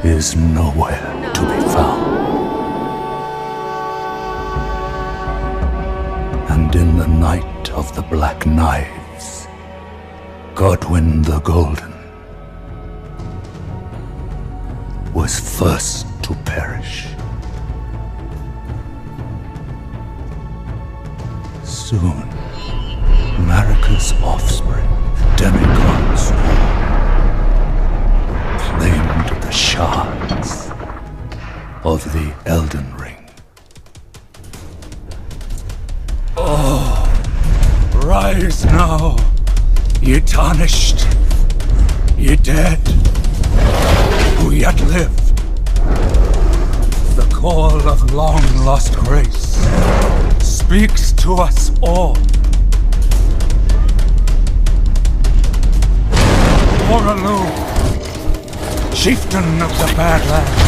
is nowhere to be found. And in the night of the Black Knives, Godwyn the Golden was first to perish. Soon, Marika's offspring, demigods, claimed the shards of the Elden Ring. Oh, rise now, ye tarnished, ye dead, who yet live. The call of long-lost grace speaks to us all. Oralu, chieftain of the Badlands,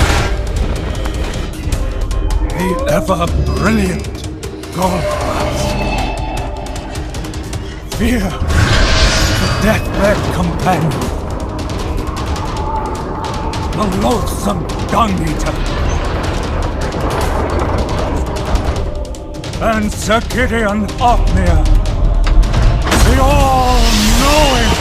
the ever-brilliant Goldclass. Fear, the deathbed companion, the loathsome dung-eater, and Sir Gideon Othniel, the all-knowing.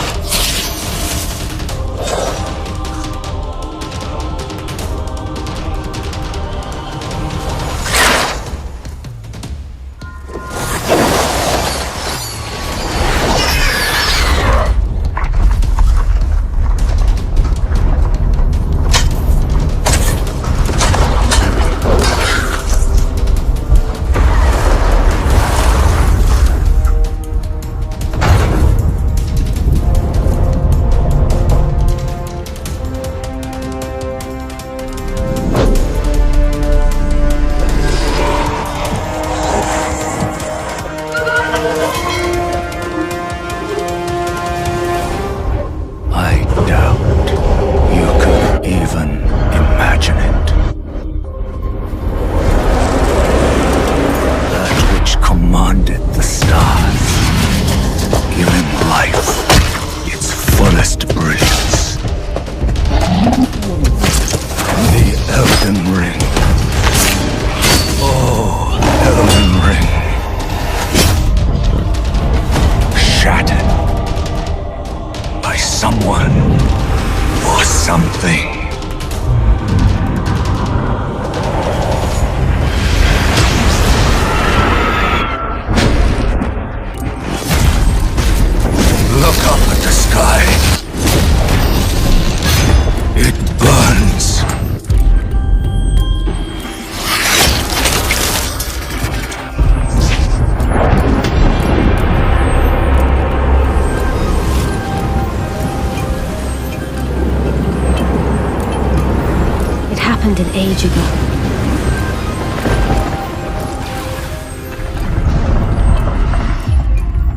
An age ago.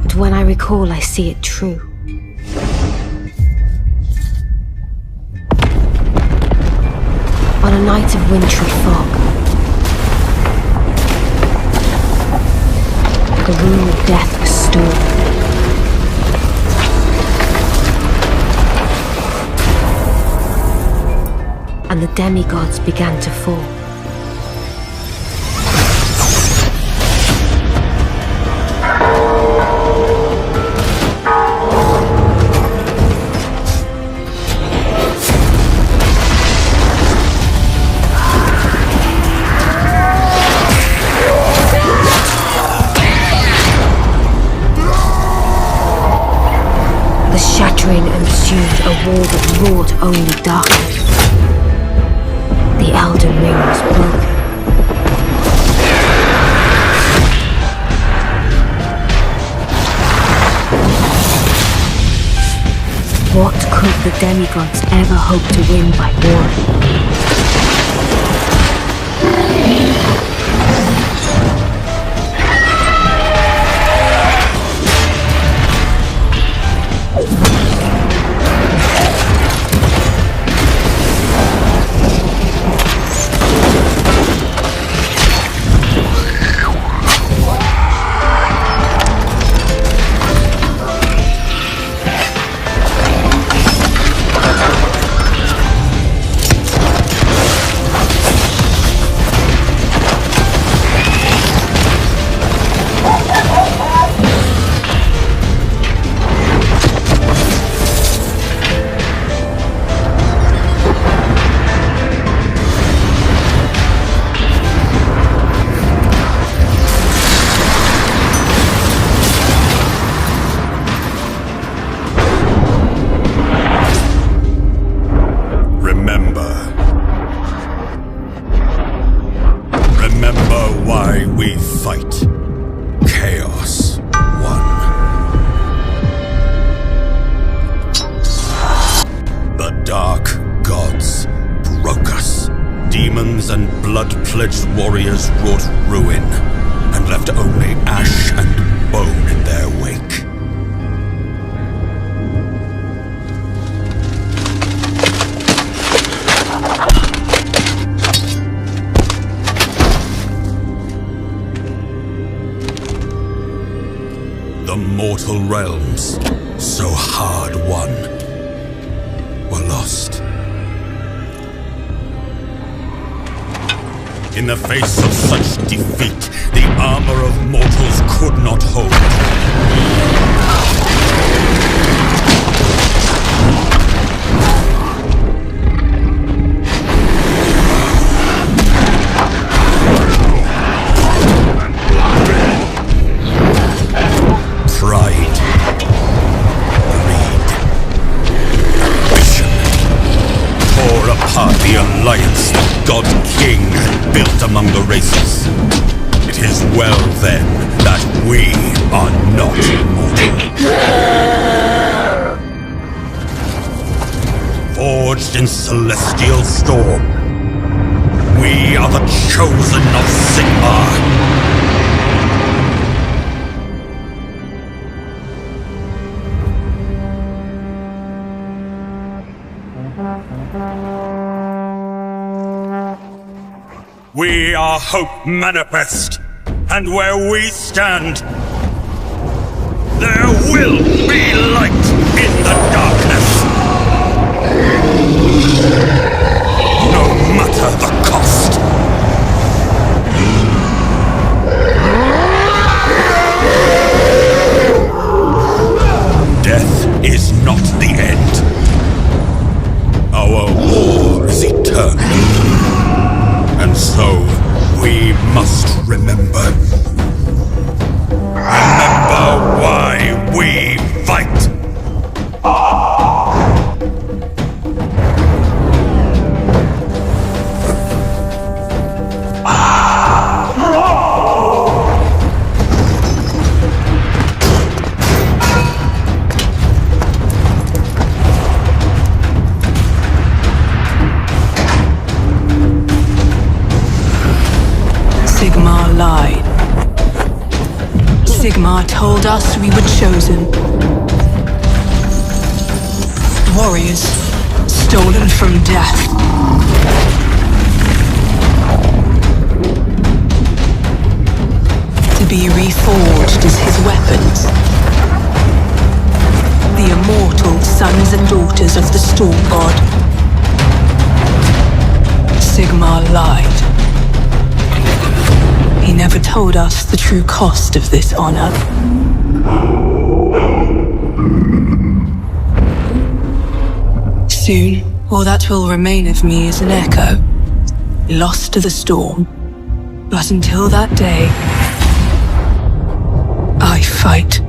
But when I recall, I see it true. On a night of wintry fog, the rune of death was stored. And the demigods began to fall. The shattering ensued, a war that wrought only darkness. The Elden Ring was broken. What could the demigods ever hope to win by war? Demons and blood-pledged warriors wrought ruin, and left only ash and bone in their wake. The mortal realms, so hard won, were lost. In the face of such defeat, the armor of mortals could not hold. Pride, greed, ambition tore apart the alliance the God King had built among the races. It is well then that we are not mortal. Forged in celestial storm, we are the chosen of Sigmar. We are hope manifest, and where we stand, there will be light in the darkness. No matter the cost. Death is not the end. Our war is eternal. And so, we must remember. Remember why we fight! Sigmar lied. Sigmar told us we were chosen. Warriors, stolen from death. To be reforged as his weapons. The immortal sons and daughters of the Storm God. Sigmar lied. He never told us the true cost of this honor. Soon, all that will remain of me is an echo, lost to the storm. But until that day, I fight.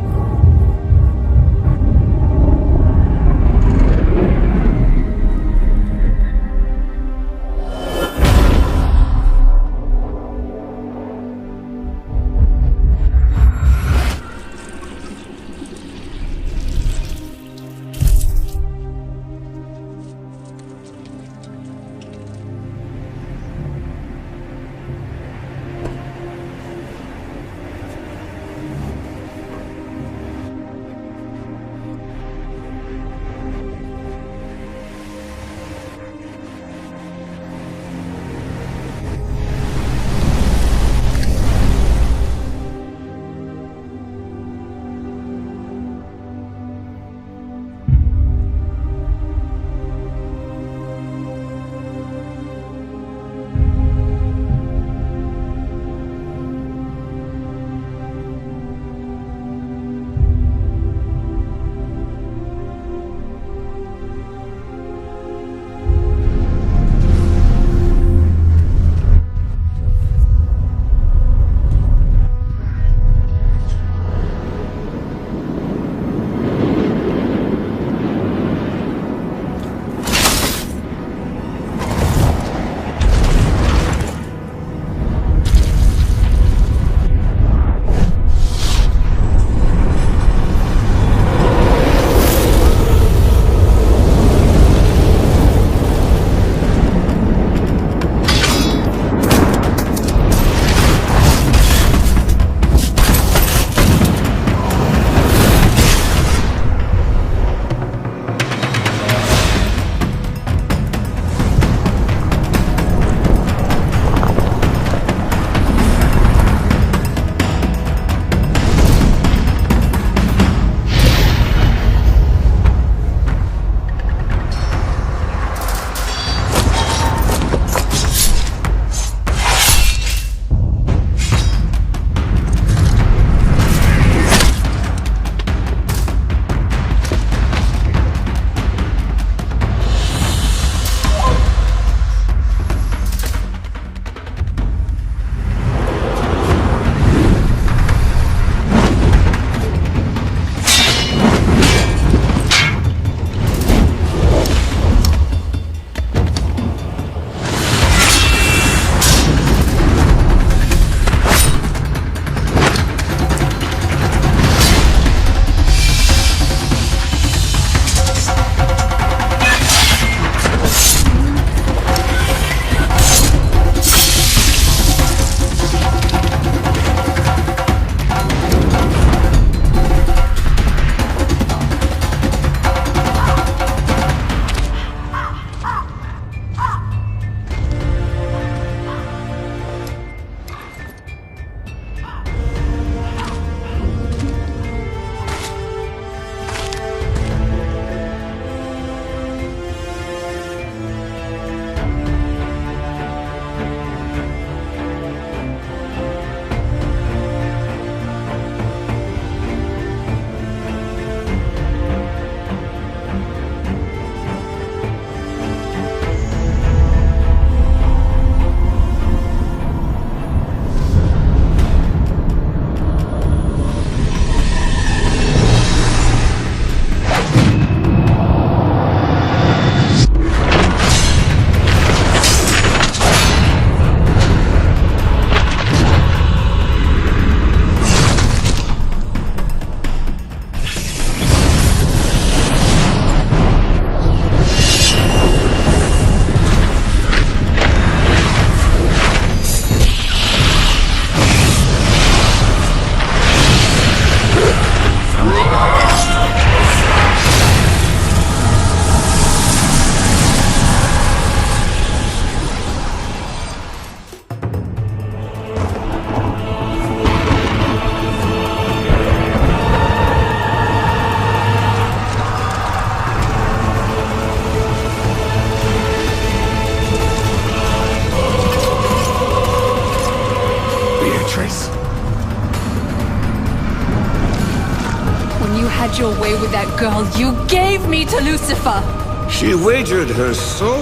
your way with that girl you gave me to Lucifer! She wagered her soul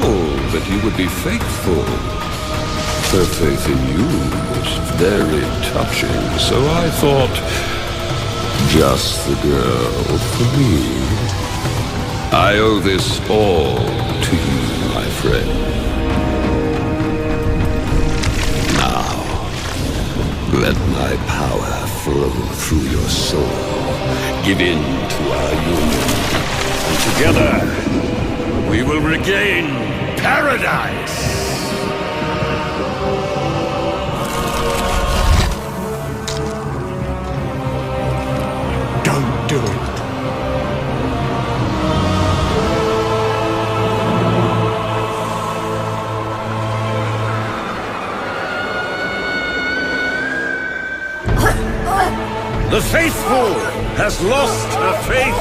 that you would be faithful. Her faith in you was very touching, so I thought, just the girl for me. I owe this all to you, my friend. Now, let my power flow through your soul. Give in to our union. And together, we will regain paradise! Don't do it. The faithful has lost her faith.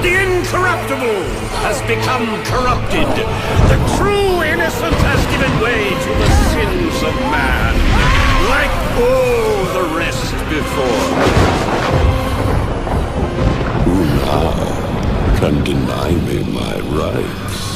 The incorruptible has become corrupted. The true innocent has given way to the sins of man, like all the rest before. Who now can deny me my rights?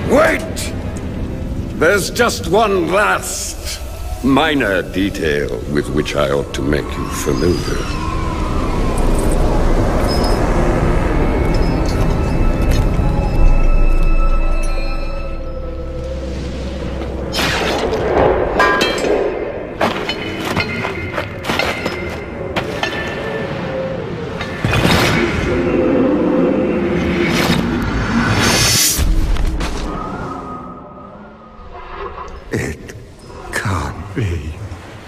Wait! There's just one last minor detail with which I ought to make you familiar. It can't be.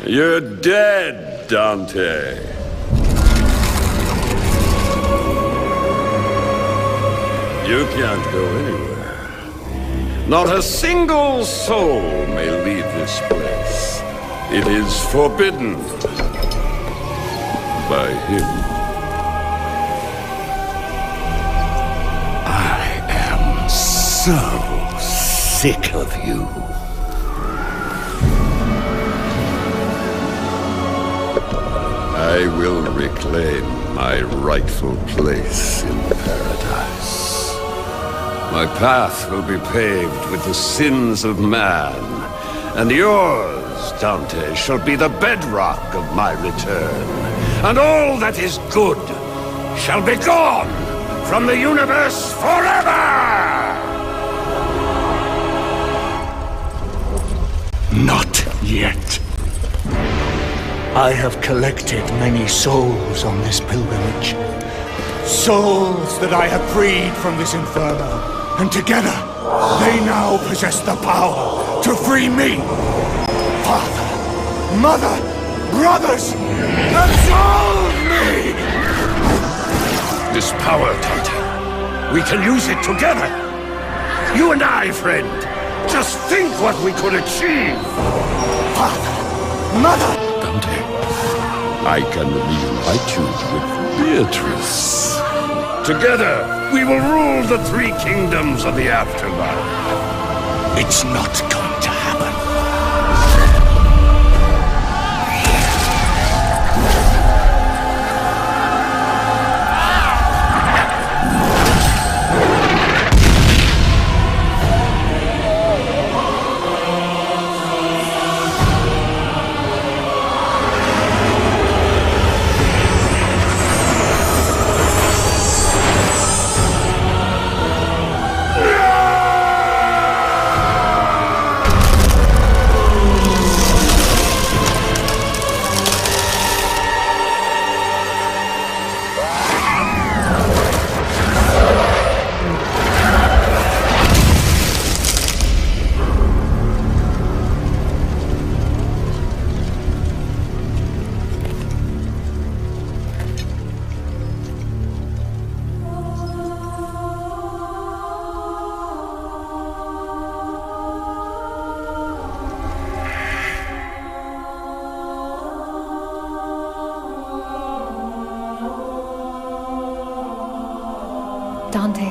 You're dead, Dante. You can't go anywhere. Not a single soul may leave this place. It is forbidden by him. I am so sick of you. I will reclaim my rightful place in paradise. My path will be paved with the sins of man, and yours, Dante, shall be the bedrock of my return. And all that is good shall be gone from the universe forever! Not yet. I have collected many souls on this pilgrimage. Souls that I have freed from this inferno. And together, they now possess the power to free me. Father, mother, brothers, absolve me! This power, Dante, we can use it together. You and I, friend, just think what we could achieve. Father, mother, I can reunite you with Beatrice. Together, we will rule the three kingdoms of the afterlife. it's not going to happen. Dante.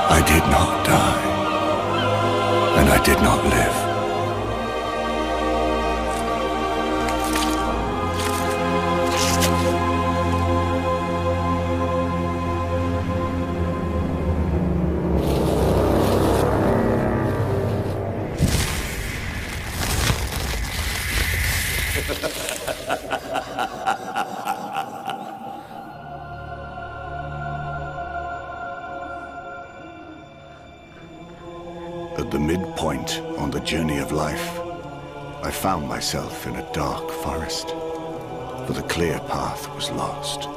I did not die, and I did not live. At the midpoint on the journey of life, I found myself in a dark forest, for the clear path was lost.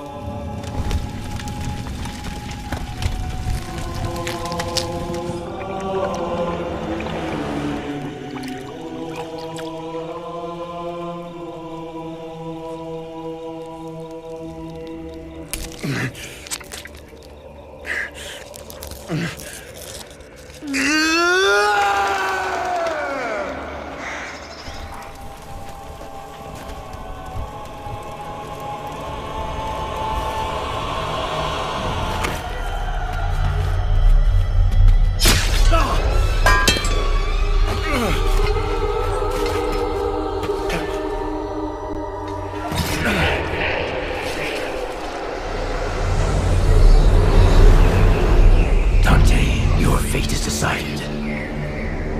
Fate is decided.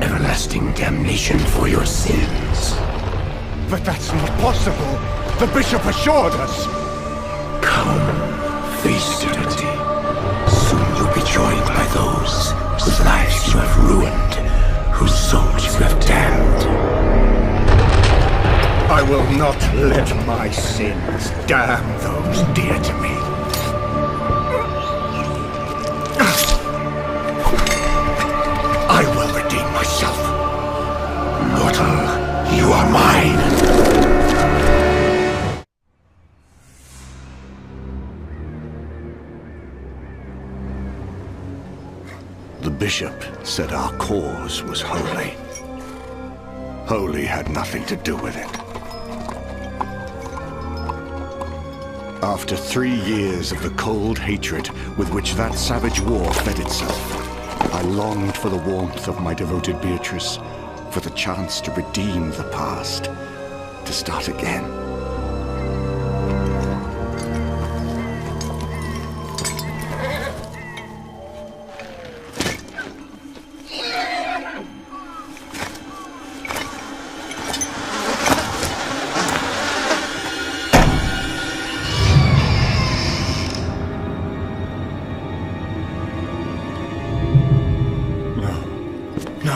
Everlasting damnation for your sins. But that's not possible! The bishop assured us! Come, face eternity. Soon you'll be joined by those whose lives you have ruined, whose souls you have damned. I will not let my sins damn those dear to me. I will redeem myself. Mortal, you are mine. The bishop said our cause was holy. Holy had nothing to do with it. After 3 years of the cold hatred with which that savage war fed itself, I longed for the warmth of my devoted Beatrice, for the chance to redeem the past, to start again. No.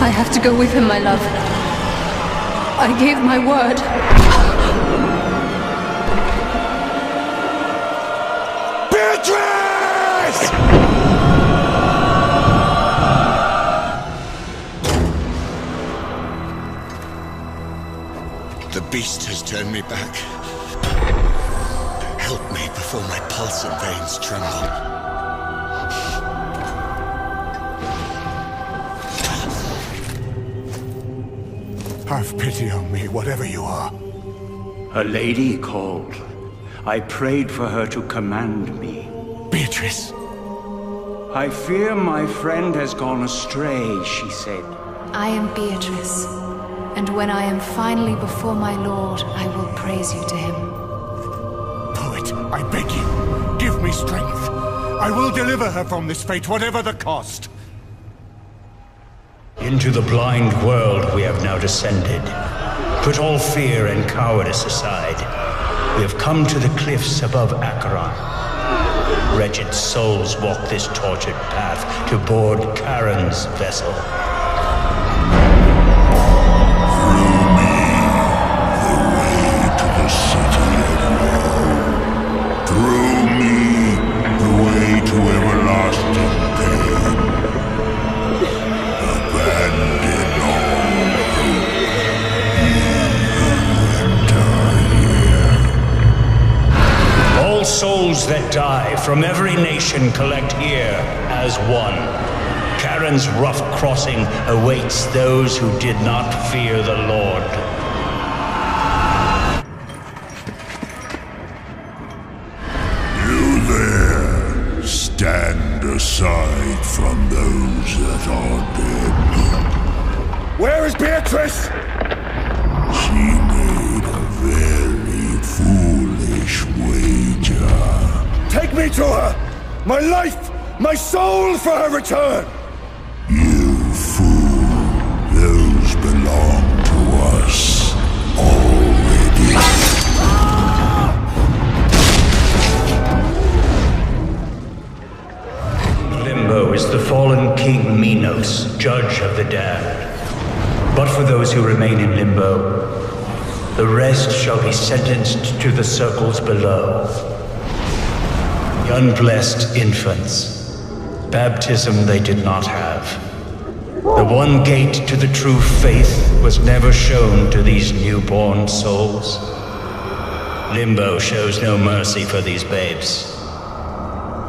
I have to go with him, my love. I gave my word. Beatrice! The beast has turned me back. Help me before my pulse and veins tremble. Have pity on me, whatever you are. A lady called. I prayed for her to command me. Beatrice! I fear my friend has gone astray, she said. I am Beatrice. And when I am finally before my lord, I will praise you to him. Poet, I beg you, give me strength. I will deliver her from this fate, whatever the cost. Into the blind world we have now descended. Put all fear and cowardice aside. We have come to the cliffs above Acheron. Wretched souls walk this tortured path to board Charon's vessel. Through me, the way to everlasting pain. Abandon all hope. Enter here. All souls that die from every nation collect here as one. Charon's rough crossing awaits those who did not fear the Lord. Stand aside from those that are dead. Where is Beatrice? She made a very foolish wager. Take me to her! My life, my soul for her return! You fool. Those belong to us already. Limbo is the fallen king Minos, judge of the damned. But for those who remain in Limbo, the rest shall be sentenced to the circles below. The unblessed infants, baptism they did not have. The one gate to the true faith was never shown to these newborn souls. Limbo shows no mercy for these babes.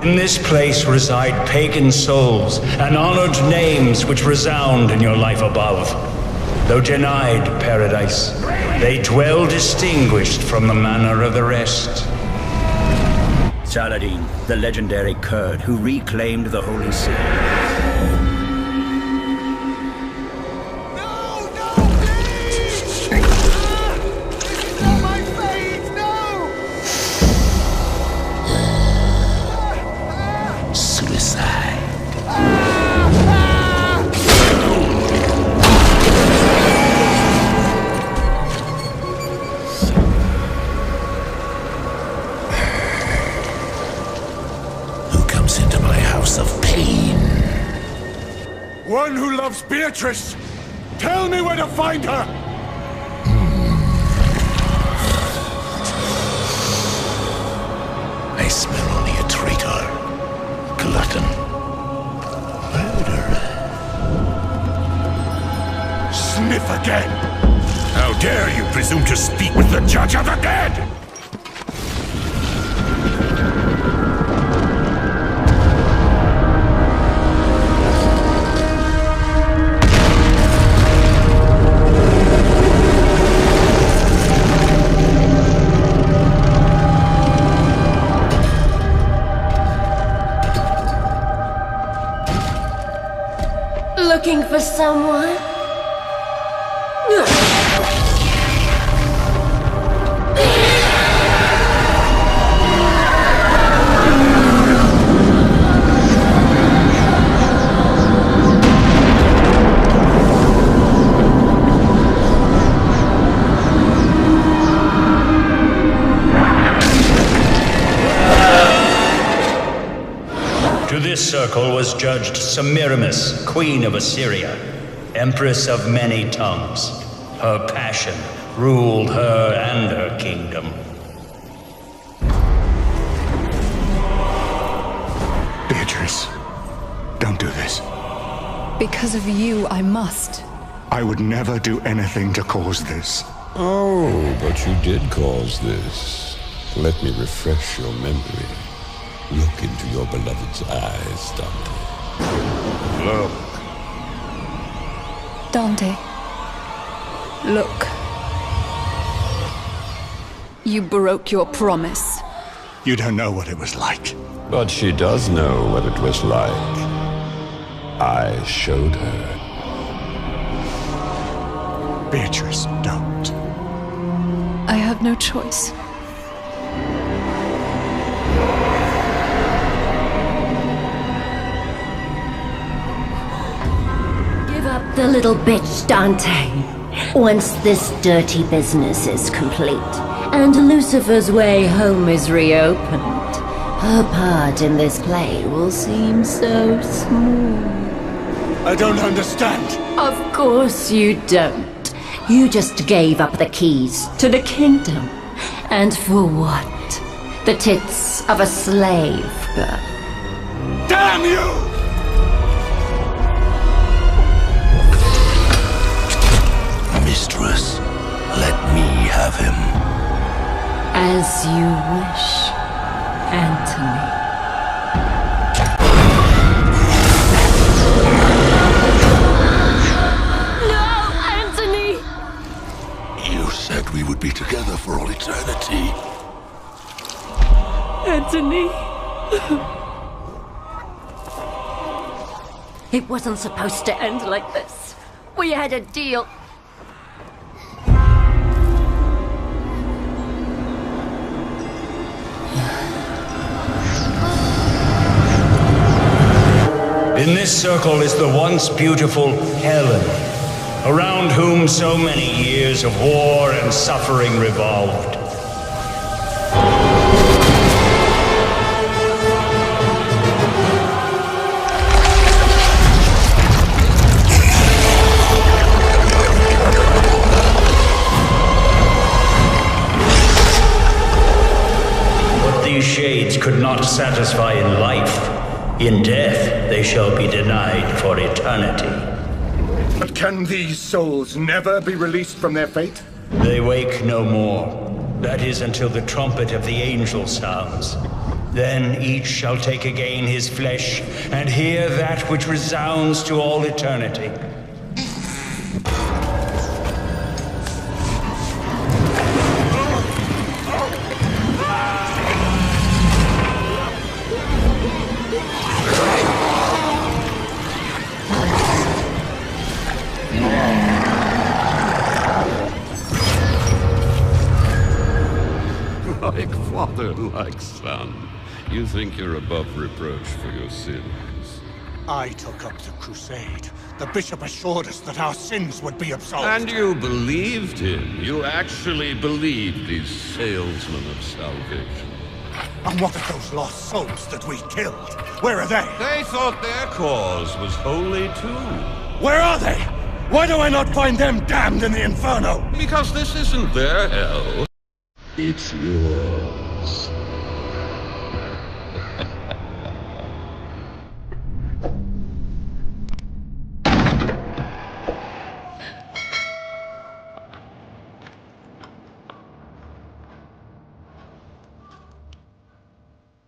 In this place reside pagan souls and honored names which resound in your life above. Though denied paradise, they dwell distinguished from the manner of the rest. Saladin, the legendary Kurd who reclaimed the Holy City. One who loves Beatrice! Tell me where to find her! I smell only a traitor, glutton, murderer. Sniff again! How dare you presume to speak with the Judge of the Dead? Looking for someone? To this circle was judged Semiramis, Queen of Assyria, Empress of many tongues. Her passion ruled her and her kingdom. Beatrice, don't do this. Because of you, I must. I would never do anything to cause this. Oh, but you did cause this. Let me refresh your memory. Look into your beloved's eyes, Dante. Look. Dante, look. You broke your promise. You don't know what it was like. But she does know what it was like. I showed her. Beatrice, don't. I have no choice. Give up the little bitch, Dante. Once this dirty business is complete, and Lucifer's way home is reopened, her part in this play will seem so small. I don't understand. Of course you don't. You just gave up the keys to the kingdom. And for what? The tits of a slave girl. Damn you! Mistress, let me have him. As you wish, Anthony. You said we would be together for all eternity. Anthony. It wasn't supposed to end like this. We had a deal. In this circle is the once beautiful Helen, around whom so many years of war and suffering revolved. What these shades could not satisfy in life, in death they shall be denied for eternity. But can these souls never be released from their fate? They wake no more. That is until the trumpet of the angel sounds. Then each shall take again his flesh and hear that which resounds to all eternity. Like father, like son. You think you're above reproach for your sins. I took up the crusade. The bishop assured us that our sins would be absolved. And you believed him. You actually believed these salesmen of salvation. And what of those lost souls that we killed? Where are they? They thought their cause was holy too. Where are they? Why do I not find them damned in the inferno? Because this isn't their hell. It's yours.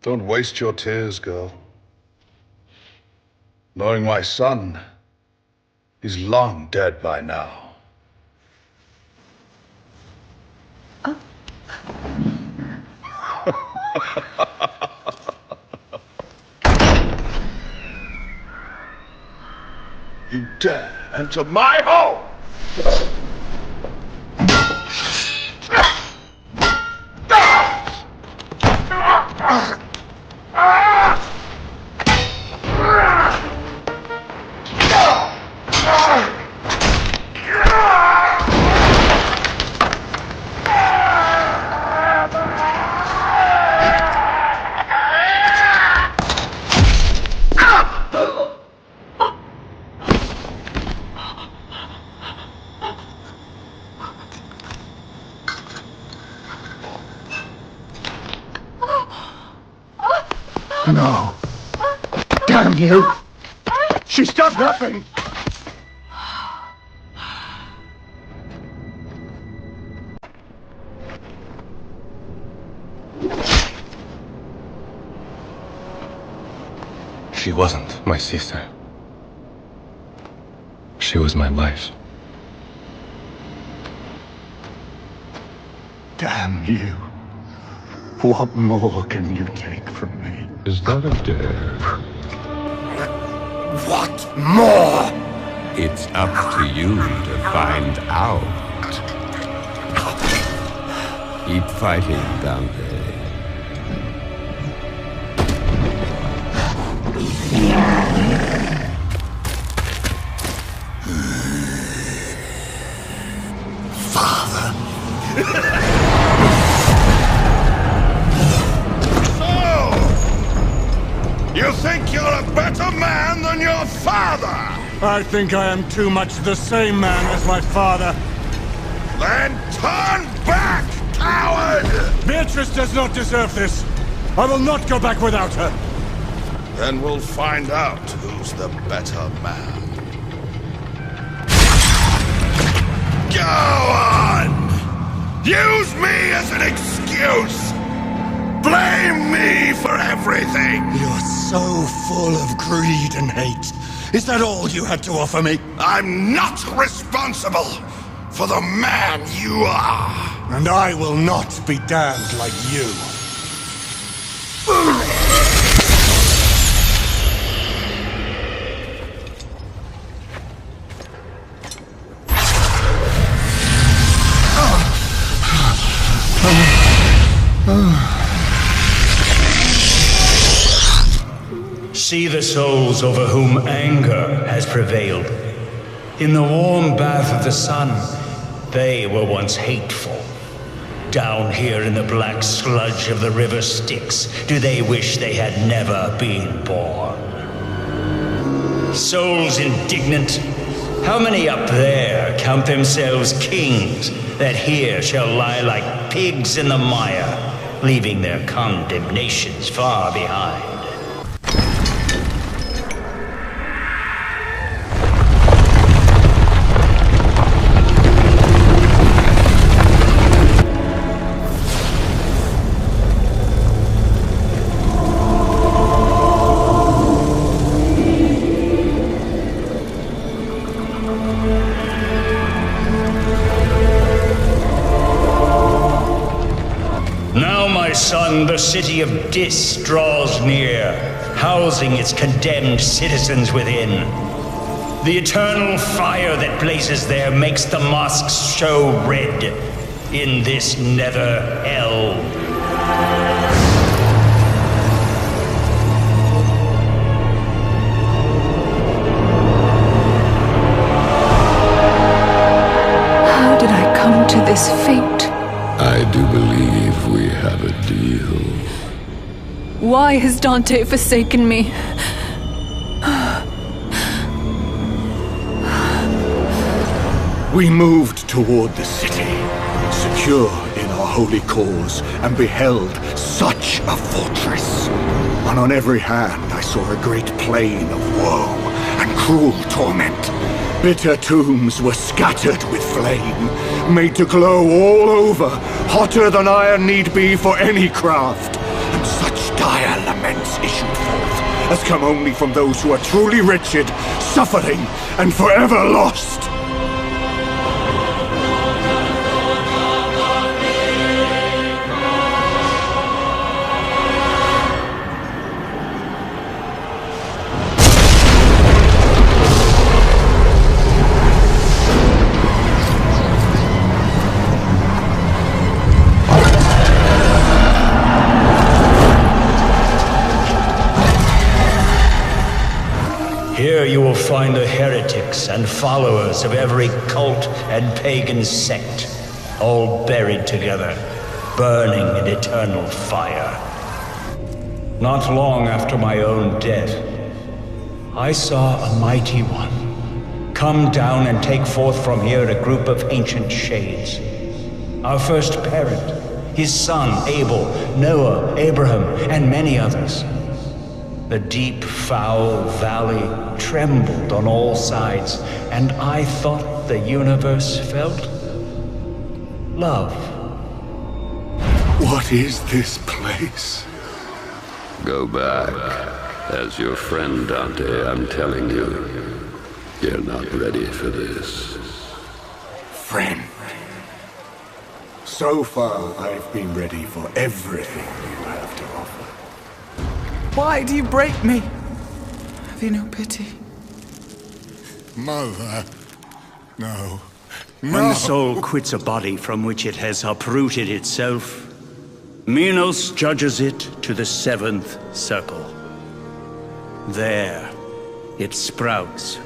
Don't waste your tears, girl. Knowing my son, he's long dead by now. You dare enter my home! No. Damn you! She's done nothing! She wasn't my sister. She was my life. Damn you. What more can you take from me? Is that a dare? What more? It's up to you to find out. Keep fighting, Dante. Father. You think you're a better man than your father? I think I am too much the same man as my father. Then turn back, coward! Beatrice does not deserve this. I will not go back without her. Then we'll find out who's the better man. Go on! Use me as an excuse! Blame me for everything! You're so full of greed and hate. Is that all you had to offer me? I'm not responsible for the man you are! And I will not be damned like you. See the souls over whom anger has prevailed. In the warm bath of the sun, they were once hateful. Down here in the black sludge of the river Styx, do they wish they had never been born? Souls indignant, how many up there count themselves kings that here shall lie like pigs in the mire, leaving their condemnations far behind? Son, the city of Dis draws near, housing its condemned citizens within. The eternal fire that blazes there makes the mosques show red in this nether hell. How did I come to this fate? I do believe we have a deal. Why has Dante forsaken me? We moved toward the city, secure in our holy cause, and beheld such a fortress. And on every hand I saw a great plain of woe and cruel torment. Bitter tombs were scattered with flame, made to glow all over, hotter than iron need be for any craft. And such dire laments issued forth, as come only from those who are truly wretched, suffering, and forever lost. Here you will find the heretics and followers of every cult and pagan sect, all buried together, burning in eternal fire. Not long after my own death, I saw a mighty one come down and take forth from here a group of ancient shades. Our first parent, his son Abel, Noah, Abraham, and many others. The deep, foul valley trembled on all sides, and I thought the universe felt love. What is this place? Go back. As your friend, Dante, I'm telling you, you're not ready for this. Friend. So far, I've been ready for everything you have to offer. Why do you break me? Have you no pity? Mother. No. When the soul quits a body from which it has uprooted itself, Minos judges it to the 7th circle. There, it sprouts,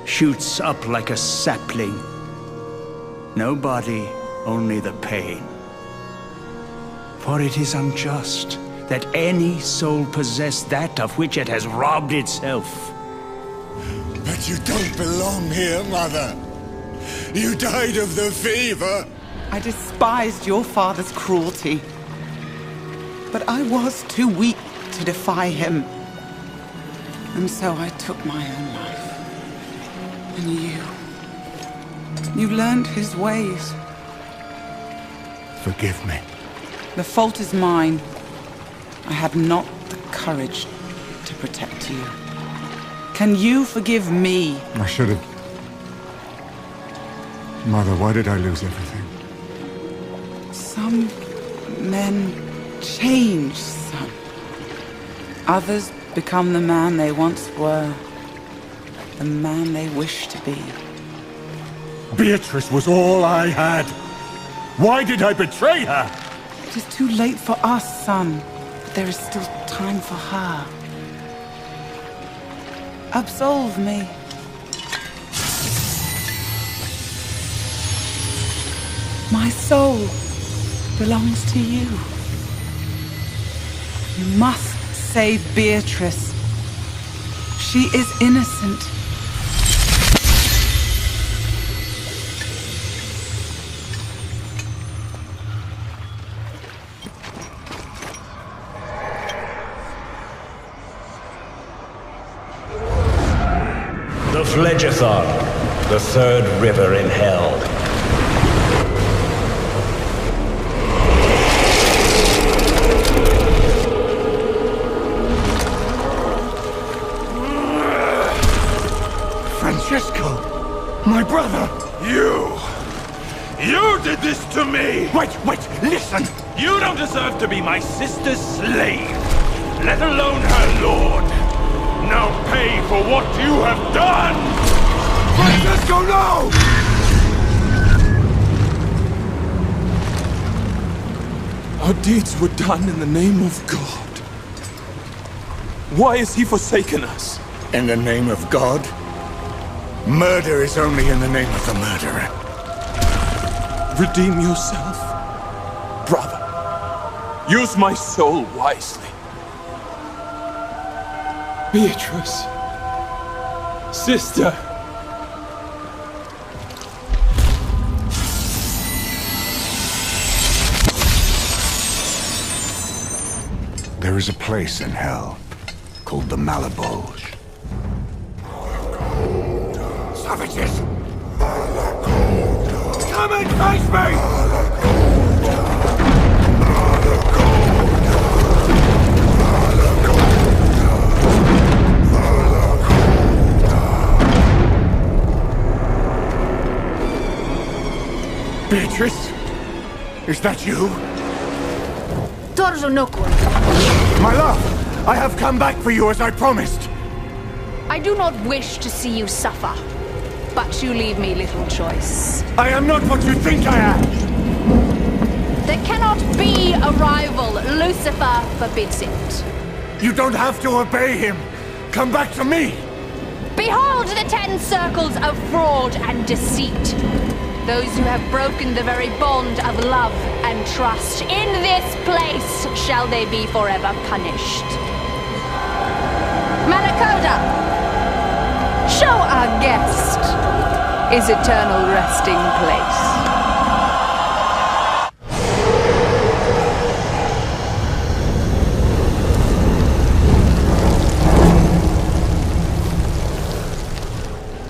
shoots up like a sapling. No body, only the pain. For it is unjust that any soul possess that of which it has robbed itself. But you don't belong here, Mother. You died of the fever. I despised your father's cruelty. But I was too weak to defy him. And so I took my own life. And you learned his ways. Forgive me. The fault is mine. I had not the courage to protect you. Can you forgive me? I should have. Mother, why did I lose everything? Some men change, son. Others become the man they once were. The man they wish to be. Beatrice was all I had. Why did I betray her? It is too late for us, son. But there is still time for her. Absolve me. My soul belongs to you. You must save Beatrice. She is innocent. The Phlegethon, the 3rd river in hell. Francesco, my brother. You did this to me! Wait, listen! You don't deserve to be my sister's slave, let alone her lord. Now pay for what you have done! Francesco, no! Our deeds were done in the name of God. Why has he forsaken us? In the name of God? Murder is only in the name of the murderer. Redeem yourself, brother. Use my soul wisely. Beatrice. Sister. There is a place in hell called the Malabulge. Savages! Come and face me! Beatrice? Is that you? My love! I have come back for you as I promised! I do not wish to see you suffer, but you leave me little choice. I am not what you think I am! There cannot be a rival. Lucifer forbids it. You don't have to obey him! Come back to me! Behold the 10 circles of fraud and deceit. Those who have broken the very bond of love and trust. In this place shall they be forever punished. Manakoda, show our guest his eternal resting place.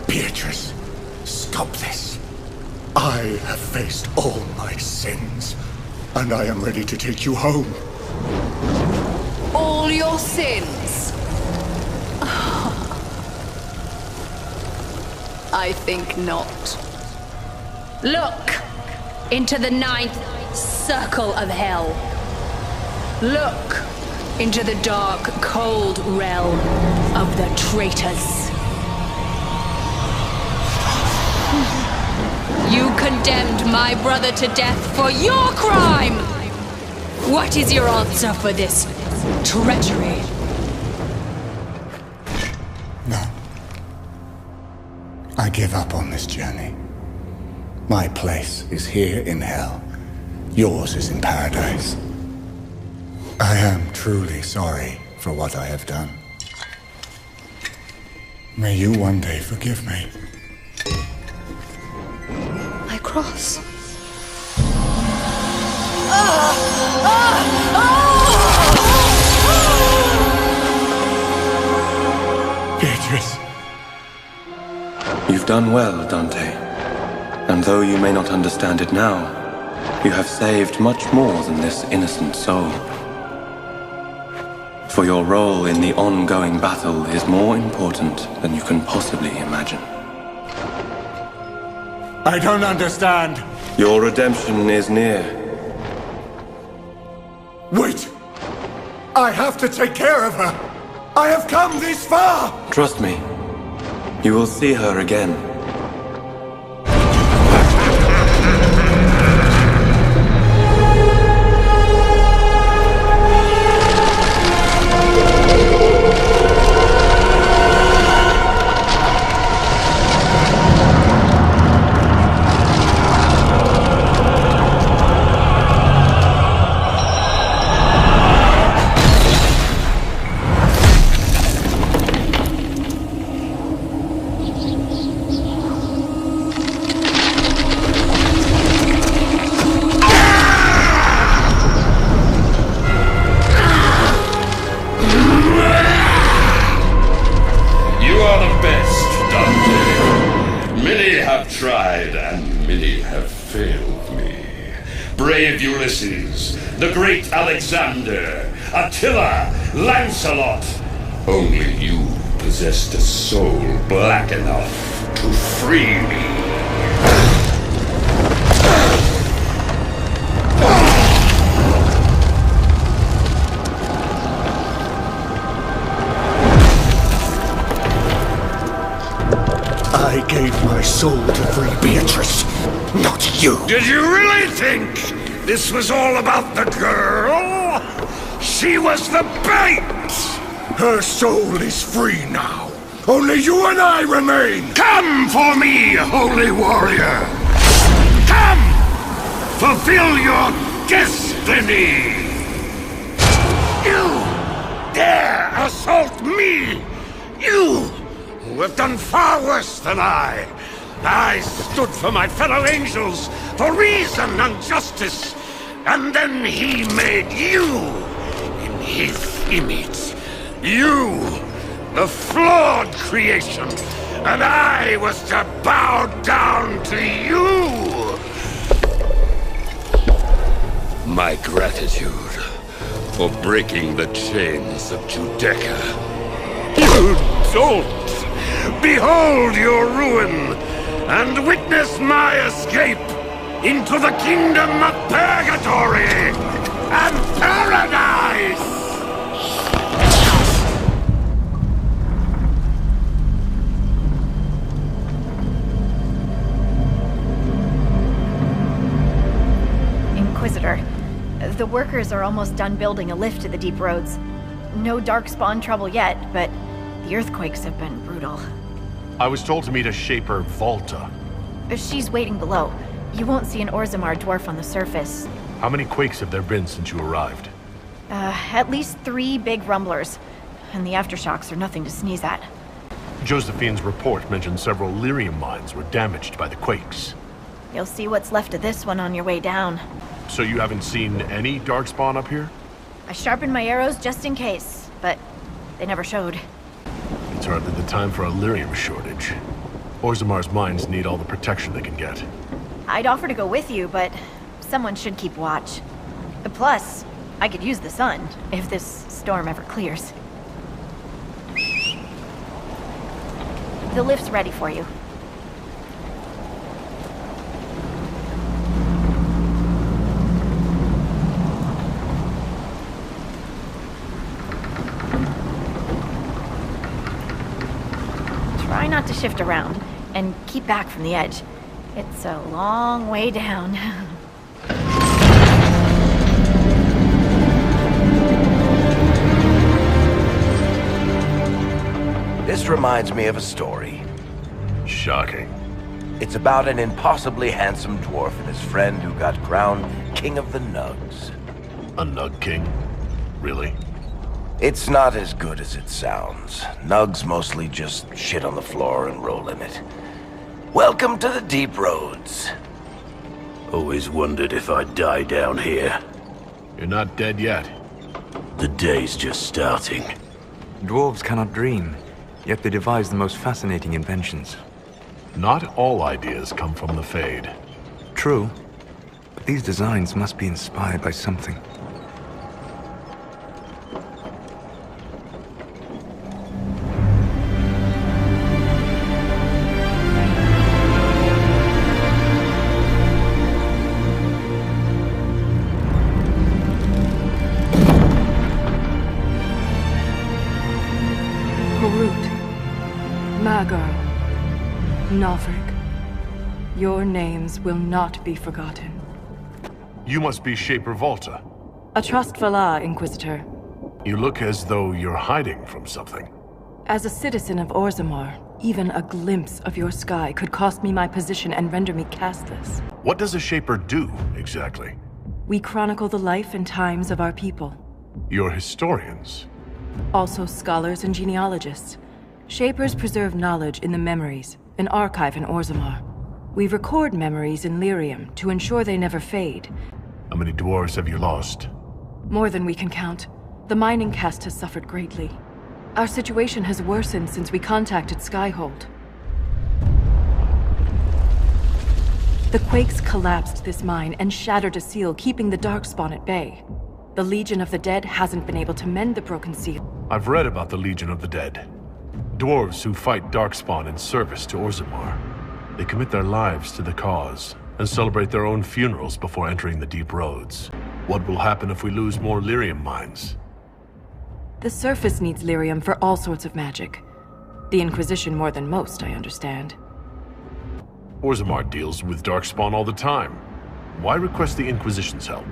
Beatrice, stop this. I have faced all my sins, and I am ready to take you home. All your sins? I think not. Look into the 9th circle of hell. Look into the dark, cold realm of the traitors. You condemned my brother to death for your crime! What is your answer for this treachery? No. I give up on this journey. My place is here in hell. Yours is in paradise. I am truly sorry for what I have done. May you one day forgive me. My cross. Beatrice. You've done well, Dante. And though you may not understand it now, you have saved much more than this innocent soul. For your role in the ongoing battle is more important than you can possibly imagine. I don't understand. Your redemption is near. Wait! I have to take care of her! I have come this far! Trust me, you will see her again. The great Alexander, Attila, Lancelot. Only you possessed a soul black enough to free me. I gave my soul to free Beatrice, not you. Did you really think this was all about the girl? She was the bait! Her soul is free now. Only you and I remain! Come for me, holy warrior! Come! Fulfill your destiny! You dare assault me! You, who have done far worse than I! I stood for my fellow angels, for reason and justice, and then he made you in his image. You, the flawed creation, and I was to bow down to you! My gratitude for breaking the chains of Judeca. You don't! Behold your ruin! And witness my escape into the kingdom of purgatory and paradise! Inquisitor, the workers are almost done building a lift to the deep roads. No darkspawn trouble yet, but the earthquakes have been brutal. I was told to meet a shaper, Volta. She's waiting below. You won't see an Orzammar dwarf on the surface. How many quakes have there been since you arrived? At least 3 big rumblers. And the aftershocks are nothing to sneeze at. Josephine's report mentioned several lyrium mines were damaged by the quakes. You'll see what's left of this one on your way down. So you haven't seen any darkspawn up here? I sharpened my arrows just in case, but they never showed. It's hardly the time for a lyrium shortage. Orzammar's mines need all the protection they can get. I'd offer to go with you, but someone should keep watch. Plus, I could use the sun if this storm ever clears. The lift's ready for you. Try not to shift around, and keep back from the edge. It's a long way down. This reminds me of a story. Shocking. It's about an impossibly handsome dwarf and his friend who got crowned King of the Nugs. A Nug King? Really? It's not as good as it sounds. Nugs mostly just shit on the floor and roll in it. Welcome to the Deep Roads. Always wondered if I'd die down here. You're not dead yet. The day's just starting. Dwarves cannot dream, yet they devise the most fascinating inventions. Not all ideas come from the Fade. True, but these designs must be inspired by something. Nalfric, your names will not be forgotten. You must be Shaper Volta. A trust Valar, Inquisitor. You look as though you're hiding from something. As a citizen of Orzammar, even a glimpse of your sky could cost me my position and render me castless. What does a Shaper do, exactly? We chronicle the life and times of our people. You're historians. Also scholars and genealogists. Shapers preserve knowledge in the memories, an archive in Orzammar. We record memories in Lyrium to ensure they never fade. How many dwarves have you lost? More than we can count. The mining caste has suffered greatly. Our situation has worsened since we contacted Skyhold. The quakes collapsed this mine and shattered a seal, keeping the Darkspawn at bay. The Legion of the Dead hasn't been able to mend the broken seal. I've read about the Legion of the Dead. Dwarves who fight Darkspawn in service to Orzammar. They commit their lives to the cause, and celebrate their own funerals before entering the Deep Roads. What will happen if we lose more Lyrium mines? The surface needs Lyrium for all sorts of magic. The Inquisition more than most, I understand. Orzammar deals with Darkspawn all the time. Why request the Inquisition's help?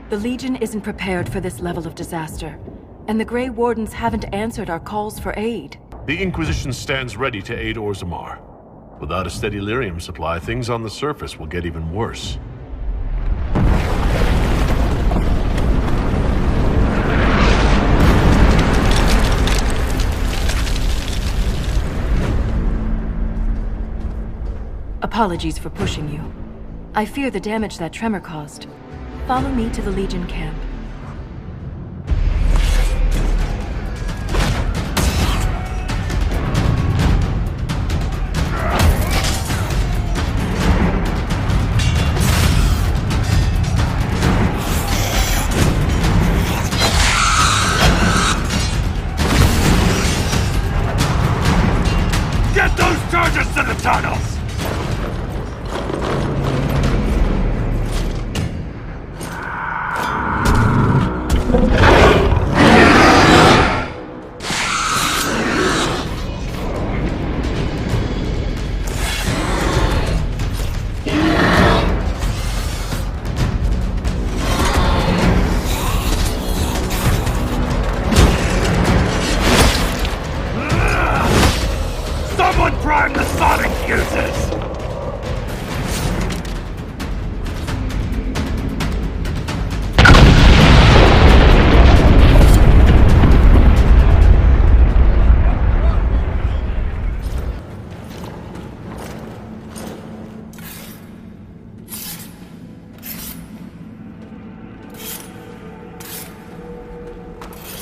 The Legion isn't prepared for this level of disaster, and the Grey Wardens haven't answered our calls for aid. The Inquisition stands ready to aid Orzammar. Without a steady lyrium supply, things on the surface will get even worse. Apologies for pushing you. I fear the damage that tremor caused. Follow me to the Legion camp. Get those charges to the tunnels! Someone prime the sonic fuses!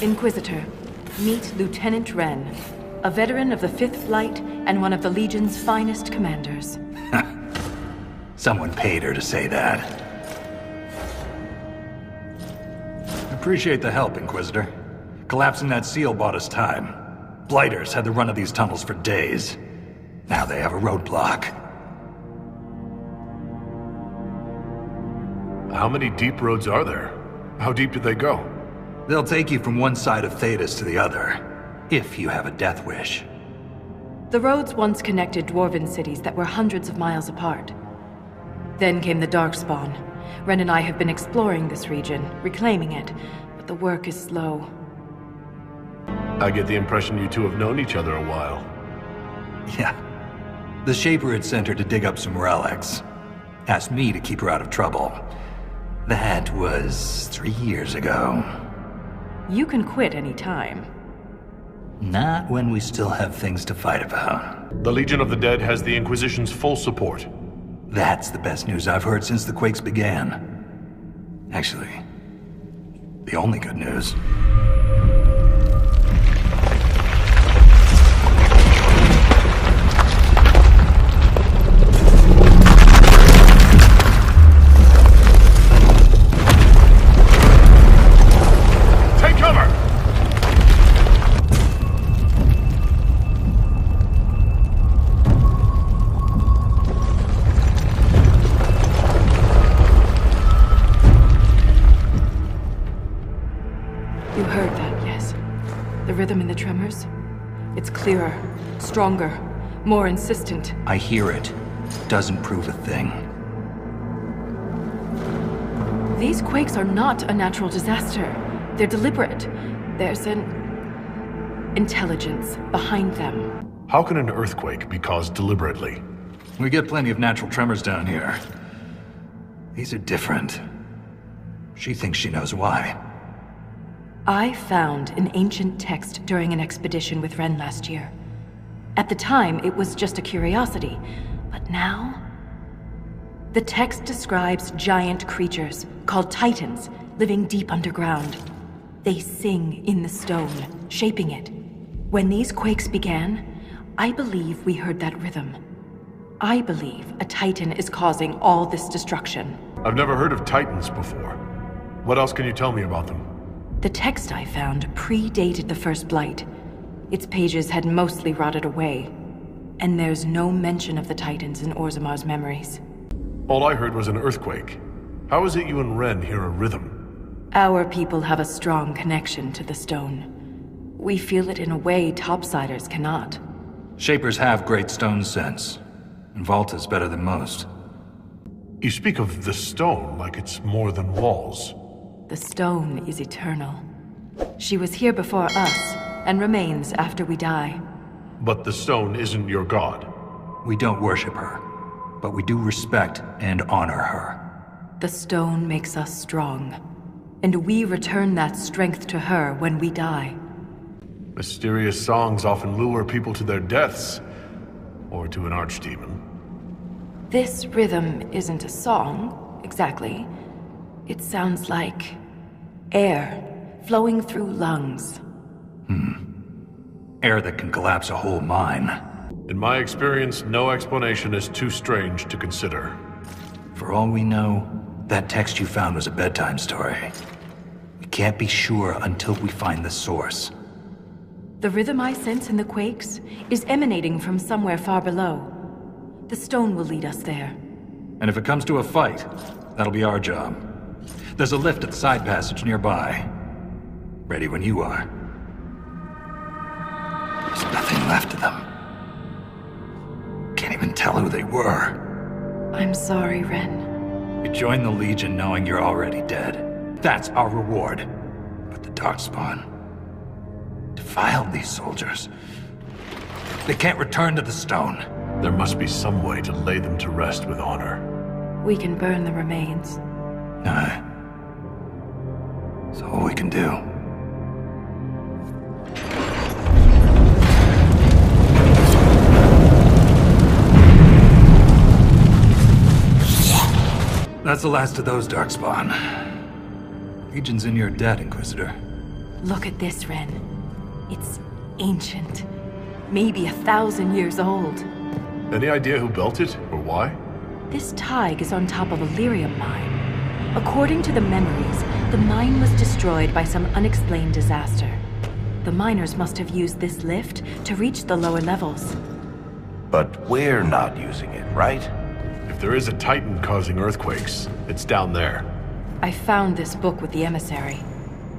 Inquisitor, meet Lieutenant Wren, a veteran of the 5th Flight and one of the Legion's finest commanders. Someone paid her to say that. Appreciate the help, Inquisitor. Collapsing that seal bought us time. Blighters had the run of these tunnels for days. Now they have a roadblock. How many deep roads are there? How deep do they go? They'll take you from one side of Thedas to the other, if you have a death wish. The roads once connected dwarven cities that were hundreds of miles apart. Then came the Darkspawn. Ren and I have been exploring this region, reclaiming it, but the work is slow. I get the impression you two have known each other a while. Yeah. The Shaper had sent her to dig up some relics. Asked me to keep her out of trouble. That was 3 years ago. You can quit any time. Not when we still have things to fight about. The Legion of the Dead has the Inquisition's full support. That's the best news I've heard since the Quakes began. Actually, the only good news. Take cover! You heard that, yes? The rhythm in the tremors? It's clearer, stronger, more insistent. I hear it. Doesn't prove a thing. These quakes are not a natural disaster. They're deliberate. There's an intelligence behind them. How can an earthquake be caused deliberately? We get plenty of natural tremors down here. These are different. She thinks she knows why. I found an ancient text during an expedition with Ren last year. At the time, it was just a curiosity, but now... The text describes giant creatures, called Titans, living deep underground. They sing in the stone, shaping it. When these quakes began, I believe we heard that rhythm. I believe a Titan is causing all this destruction. I've never heard of Titans before. What else can you tell me about them? The text I found predated the First Blight. Its pages had mostly rotted away. And there's no mention of the Titans in Orzamar's memories. All I heard was an earthquake. How is it you and Ren hear a rhythm? Our people have a strong connection to the stone. We feel it in a way topsiders cannot. Shapers have great stone sense. And Volta's better than most. You speak of the stone like it's more than walls. The stone is eternal. She was here before us, and remains after we die. But the stone isn't your god. We don't worship her, but we do respect and honor her. The stone makes us strong, and we return that strength to her when we die. Mysterious songs often lure people to their deaths, or to an archdemon. This rhythm isn't a song, exactly. It sounds like air flowing through lungs. Air that can collapse a whole mine. In my experience, no explanation is too strange to consider. For all we know, that text you found was a bedtime story. We can't be sure until we find the source. The rhythm I sense in the quakes is emanating from somewhere far below. The stone will lead us there. And if it comes to a fight, that'll be our job. There's a lift at the side passage nearby. Ready when you are. There's nothing left of them. Can't even tell who they were. I'm sorry, Ren. You joined the Legion knowing you're already dead. That's our reward. But the Darkspawn defiled these soldiers. They can't return to the stone. There must be some way to lay them to rest with honor. We can burn the remains. Aye. That's all we can do. That's the last of those, Darkspawn. Legion's in your debt, Inquisitor. Look at this, Ren. It's ancient. Maybe 1,000 years old. Any idea who built it, or why? This Tig is on top of a lyrium mine. According to the memories, the mine was destroyed by some unexplained disaster. The miners must have used this lift to reach the lower levels. But we're not using it, right? If there is a Titan causing earthquakes, it's down there. I found this book with the emissary.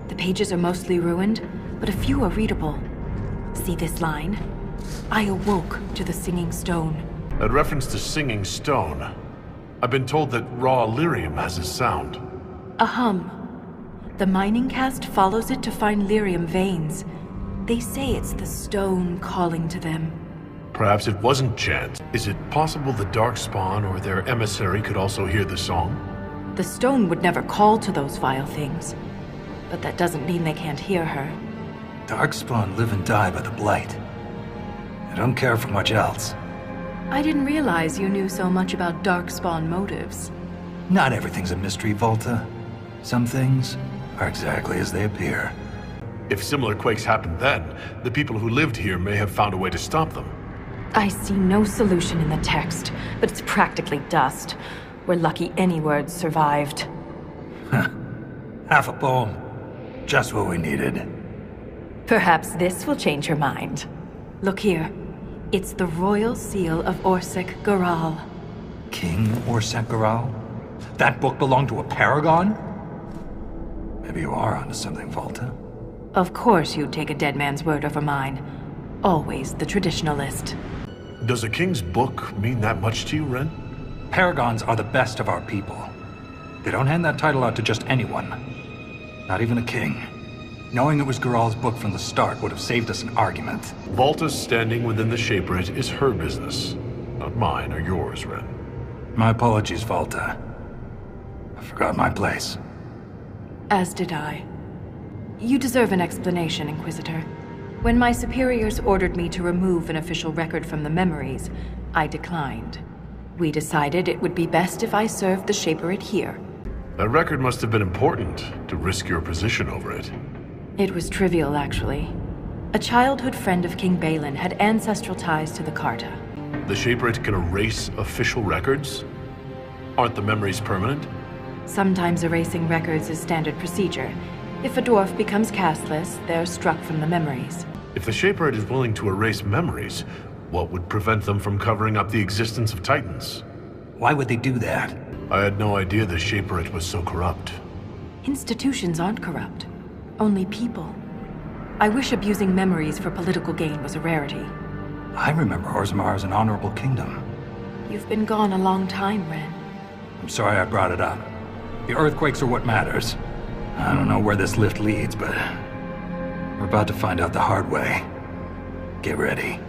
The pages are mostly ruined, but a few are readable. See this line? I awoke to the singing stone. That reference to singing stone. I've been told that raw lyrium has a sound. A hum. The mining cast follows it to find lyrium veins. They say it's the stone calling to them. Perhaps it wasn't chance. Is it possible the Darkspawn or their emissary could also hear the song? The stone would never call to those vile things. But that doesn't mean they can't hear her. Darkspawn live and die by the Blight. I don't care for much else. I didn't realize you knew so much about Darkspawn motives. Not everything's a mystery, Volta. Some things are exactly as they appear. If similar quakes happened then, the people who lived here may have found a way to stop them. I see no solution in the text, but it's practically dust. We're lucky any words survived. Half a poem. Just what we needed. Perhaps this will change your mind. Look here. It's the royal seal of Orsec Garal. King Orsec Garal? That book belonged to a paragon? Maybe you are onto something, Volta. Of course you'd take a dead man's word over mine. Always the traditionalist. Does a king's book mean that much to you, Ren? Paragons are the best of our people. They don't hand that title out to just anyone. Not even a king. Knowing it was Garal's book from the start would have saved us an argument. Volta's standing within the Shaperate is her business. Not mine or yours, Ren. My apologies, Volta. I forgot my place. As did I. You deserve an explanation, Inquisitor. When my superiors ordered me to remove an official record from the memories, I declined. We decided it would be best if I served the Shaperate here. That record must have been important, to risk your position over it. It was trivial, actually. A childhood friend of King Balin had ancestral ties to the Carta. The Shaperate can erase official records? Aren't the memories permanent? Sometimes erasing records is standard procedure. If a dwarf becomes castless, they're struck from the memories. If the Shaperate is willing to erase memories, what would prevent them from covering up the existence of Titans? Why would they do that? I had no idea the Shaperate was so corrupt. Institutions aren't corrupt. Only people. I wish abusing memories for political gain was a rarity. I remember Orzammar as an honorable kingdom. You've been gone a long time, Ren. I'm sorry I brought it up. The earthquakes are what matters. I don't know where this lift leads, but we're about to find out the hard way. Get ready.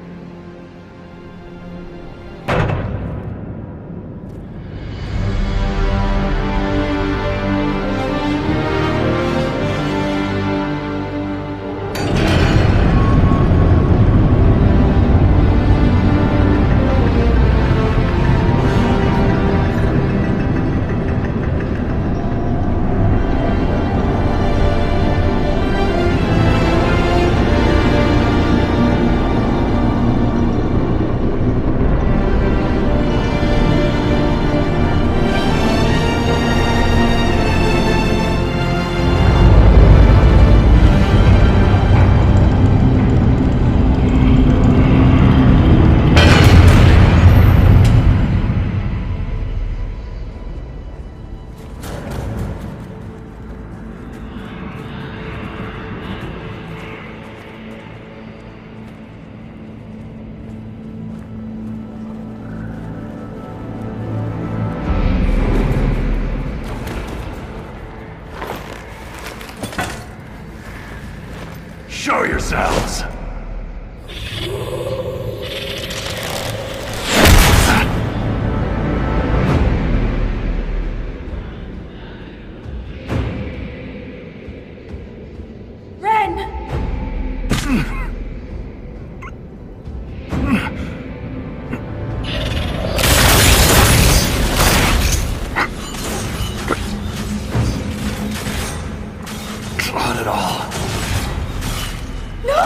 Show yourselves! No!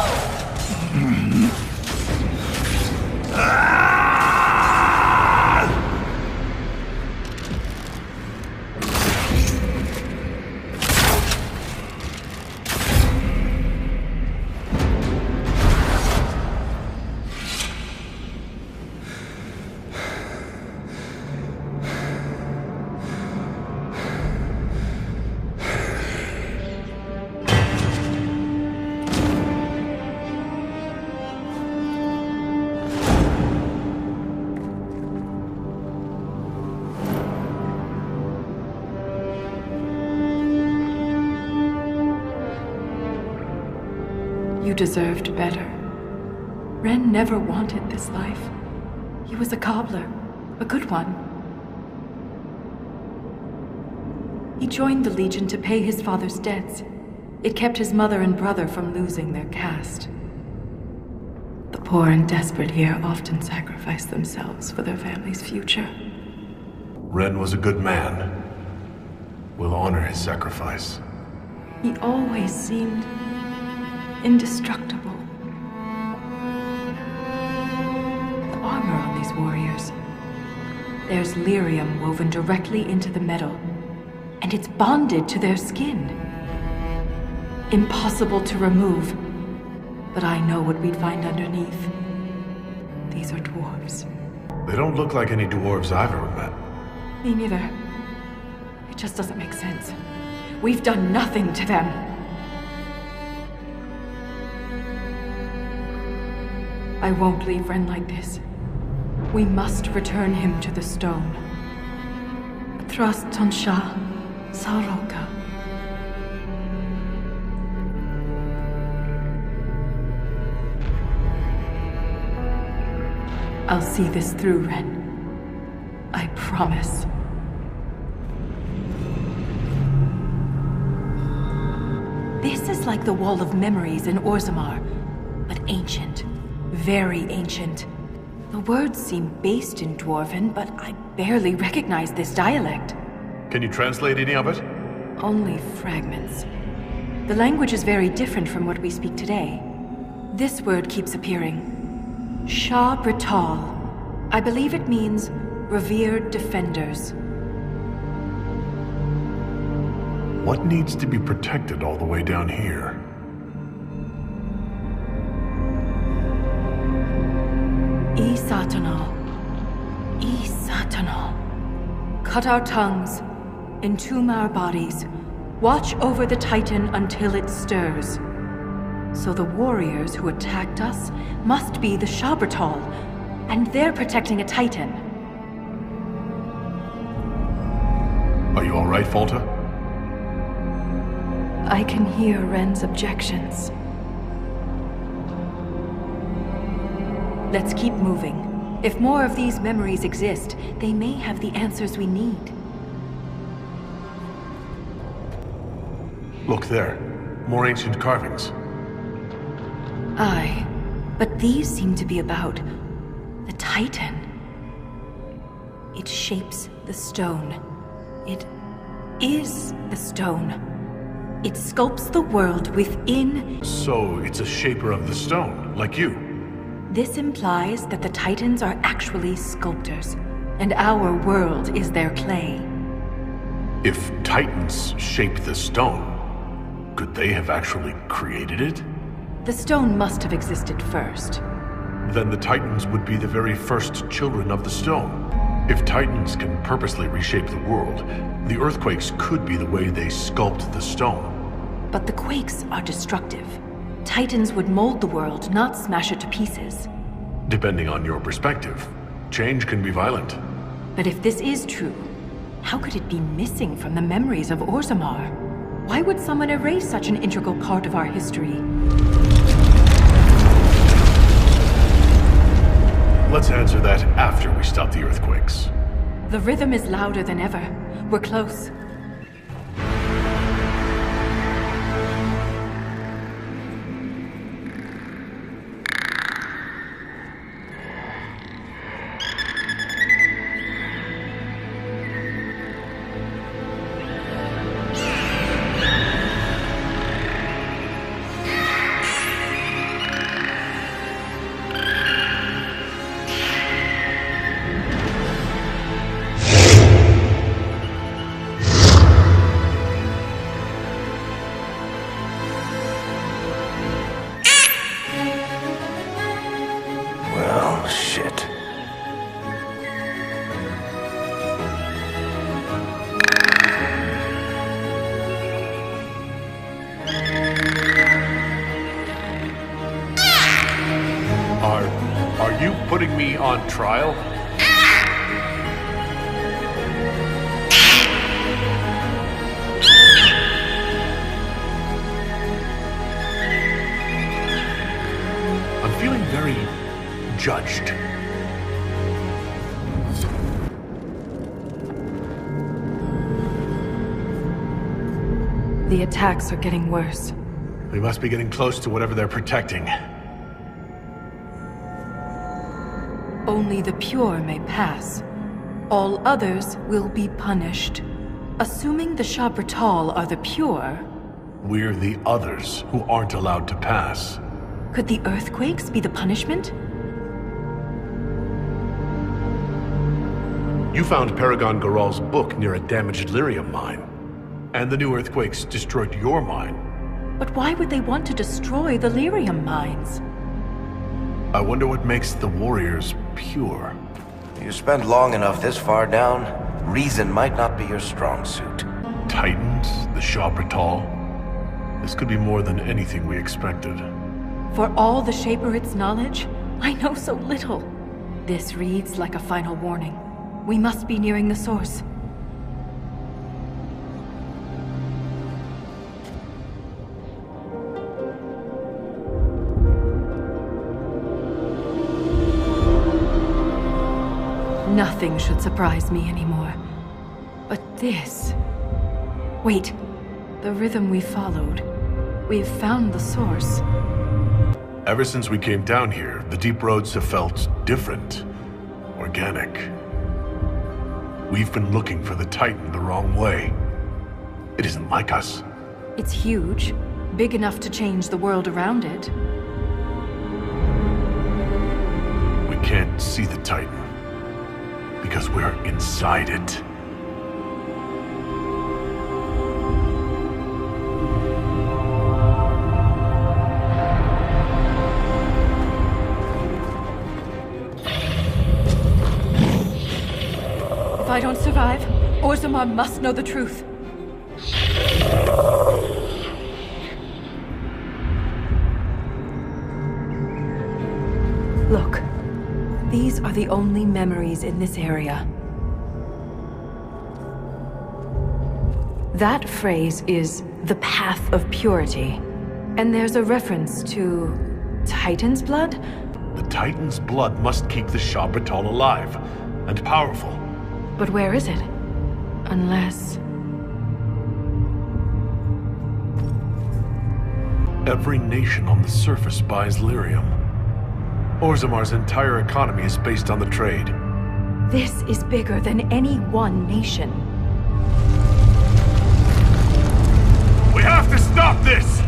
deserved better. Ren never wanted this life. He was a cobbler, a good one. He joined the Legion to pay his father's debts. It kept his mother and brother from losing their caste. The poor and desperate here often sacrifice themselves for their family's future. Ren was a good man. We'll honor his sacrifice. He always seemed indestructible. The armor on these warriors. There's lyrium woven directly into the metal, and it's bonded to their skin. Impossible to remove, but I know what we'd find underneath. These are dwarves. They don't look like any dwarves I've ever met. Me neither. It just doesn't make sense. We've done nothing to them. I won't leave Ren like this. We must return him to the stone. Thrust Tonsha Saroka. I'll see this through, Ren. I promise. This is like the Wall of Memories in Orzammar, but ancient. Very ancient. The words seem based in Dwarven, but I barely recognize this dialect. Can you translate any of it? Only fragments. The language is very different from what we speak today. This word keeps appearing. Shah Brital. I believe it means revered defenders. What needs to be protected all the way down here? Isatanal. Isatanal. Cut our tongues, entomb our bodies, watch over the Titan until it stirs. So the warriors who attacked us must be the Shabratal, and they're protecting a Titan. Are you all right, Folta? I can hear Ren's objections. Let's keep moving. If more of these memories exist, they may have the answers we need. Look there. More ancient carvings. Aye, but these seem to be about the Titan. It shapes the stone. It is the stone. It sculpts the world within. So it's a shaper of the stone, like you. This implies that the Titans are actually sculptors, and our world is their clay. If Titans shape the stone, could they have actually created it? The stone must have existed first. Then the Titans would be the very first children of the stone. If Titans can purposely reshape the world, the earthquakes could be the way they sculpt the stone. But the quakes are destructive. Titans would mold the world, not smash it to pieces. Depending on your perspective, change can be violent. But if this is true, how could it be missing from the memories of Orzammar? Why would someone erase such an integral part of our history? Let's answer that after we stop the earthquakes. The rhythm is louder than ever. We're close. Are you putting me on trial? judged. The attacks are getting worse. We must be getting close to whatever they're protecting. Only the pure may pass. All others will be punished. Assuming the Shabratal are the pure... We're the others who aren't allowed to pass. Could the earthquakes be the punishment? You found Paragon Garal's book near a damaged lyrium mine. And the new earthquakes destroyed your mine. But why would they want to destroy the lyrium mines? I wonder what makes the warriors pure. You spend long enough this far down, reason might not be your strong suit. Titans, the Shabratal. This could be more than anything we expected. For all the Shaperit's knowledge, I know so little. This reads like a final warning. We must be nearing the source. Nothing should surprise me anymore. But this... Wait. The rhythm we followed. We've found the source. Ever since we came down here, the deep roads have felt different. Organic. We've been looking for the Titan the wrong way. It isn't like us. It's huge. Big enough to change the world around it. We can't see the Titan. Because we're inside it. If I don't survive, Orzammar must know the truth. Look. These are the only memories in this area. That phrase is the path of purity. And there's a reference to Titan's blood? The Titan's blood must keep the Shabratal alive and powerful. But where is it? Unless... Every nation on the surface buys lyrium. Orzammar's entire economy is based on the trade. This is bigger than any one nation. We have to stop this!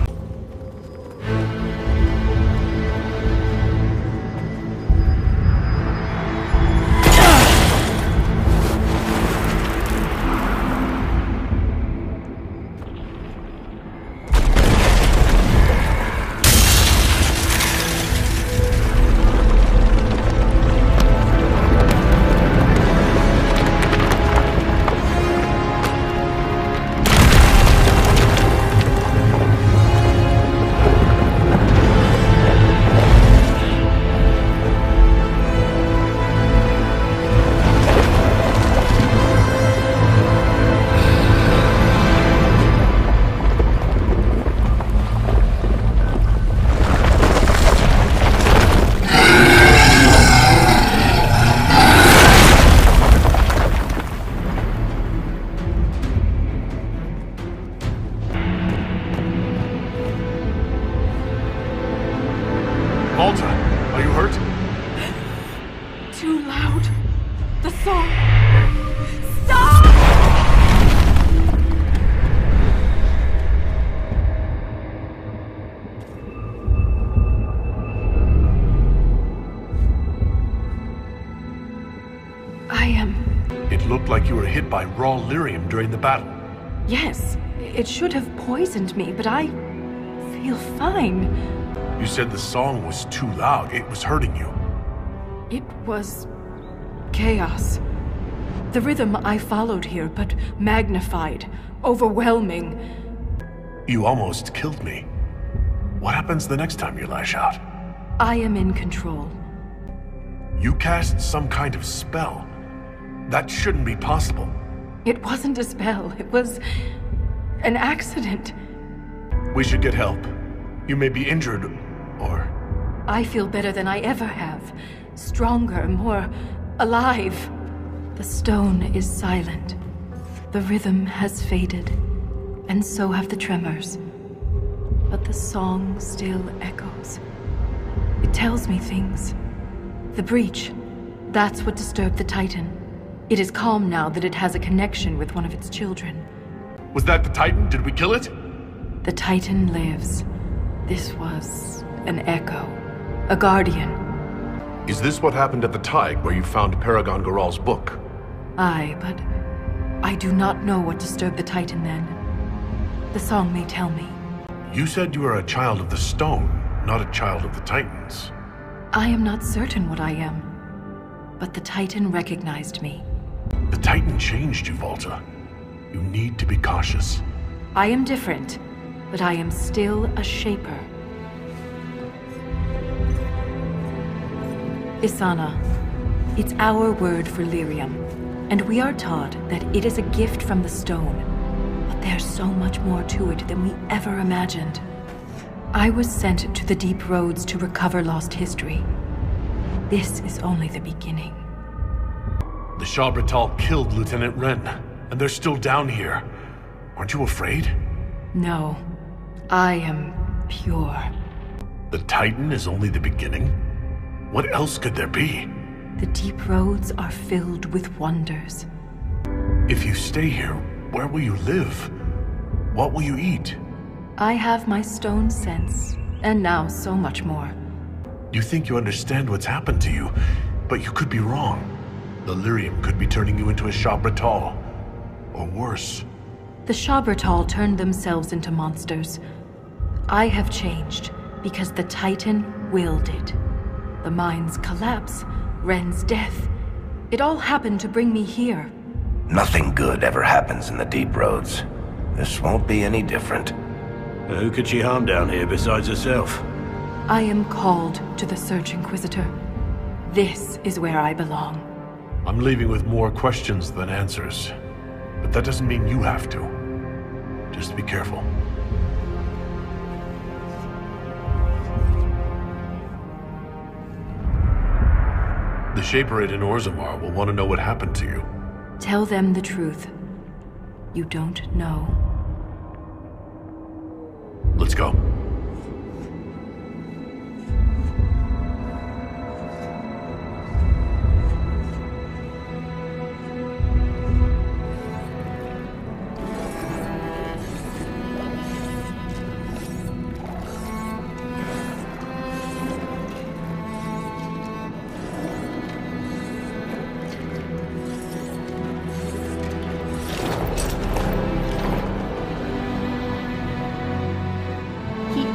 Malta, are you hurt? Too loud. The song. Stop! I am... It looked like you were hit by raw lyrium during the battle. Yes, it should have poisoned me, but I feel fine. You said the song was too loud. It was hurting you. It was... chaos. The rhythm I followed here, but magnified, overwhelming. You almost killed me. What happens the next time you lash out? I am in control. You cast some kind of spell. That shouldn't be possible. It wasn't a spell. It was... an accident. We should get help. You may be injured, or... I feel better than I ever have. stronger, more alive. The stone is silent. The rhythm has faded, and so have the tremors. But the song still echoes. It tells me things. The breach, that's what disturbed the Titan. It is calm now that it has a connection with one of its children. Was that the Titan? Did we kill it? The Titan lives. This was an echo. A guardian. Is this what happened at the Tig where you found Paragon Goral's book? Aye, but I do not know what disturbed the Titan then. The song may tell me. You said you were a child of the stone, not a child of the Titans. I am not certain what I am. But the Titan recognized me. The Titan changed you, Volta. You need to be cautious. I am different, but I am still a Shaper. Isana. It's our word for lyrium, and we are taught that it is a gift from the stone. But there's so much more to it than we ever imagined. I was sent to the deep roads to recover lost history. This is only the beginning. The Shabratal killed Lieutenant Wren, and they're still down here. Aren't you afraid? No. I am pure. The Titan is only the beginning? What else could there be? The deep roads are filled with wonders. If you stay here, where will you live? What will you eat? I have my stone sense, and now so much more. You think you understand what's happened to you, but you could be wrong. The lyrium could be turning you into a Shabratal. Or worse. The Shabratal turned themselves into monsters. I have changed because the Titan willed it. The mines collapse, Wren's death. It all happened to bring me here. Nothing good ever happens in the deep roads. This won't be any different. Who could she harm down here besides herself? I am called to the Search Inquisitor. This is where I belong. I'm leaving with more questions than answers. But that doesn't mean you have to. Just be careful. The Shaperate in Orzammar will want to know what happened to you. Tell them the truth. You don't know. Let's go.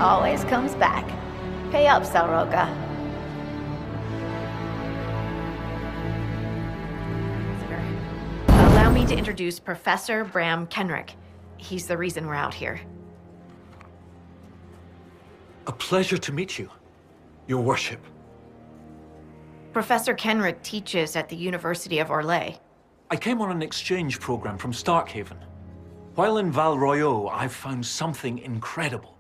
Always comes back. Pay up, Salroka. Allow me to introduce Professor Bram Kenrick. He's the reason we're out here. A pleasure to meet you, Your Worship. Professor Kenrick teaches at the University of Orlais. I came on an exchange program from Starkhaven. While in Val Royeaux, I've found something incredible.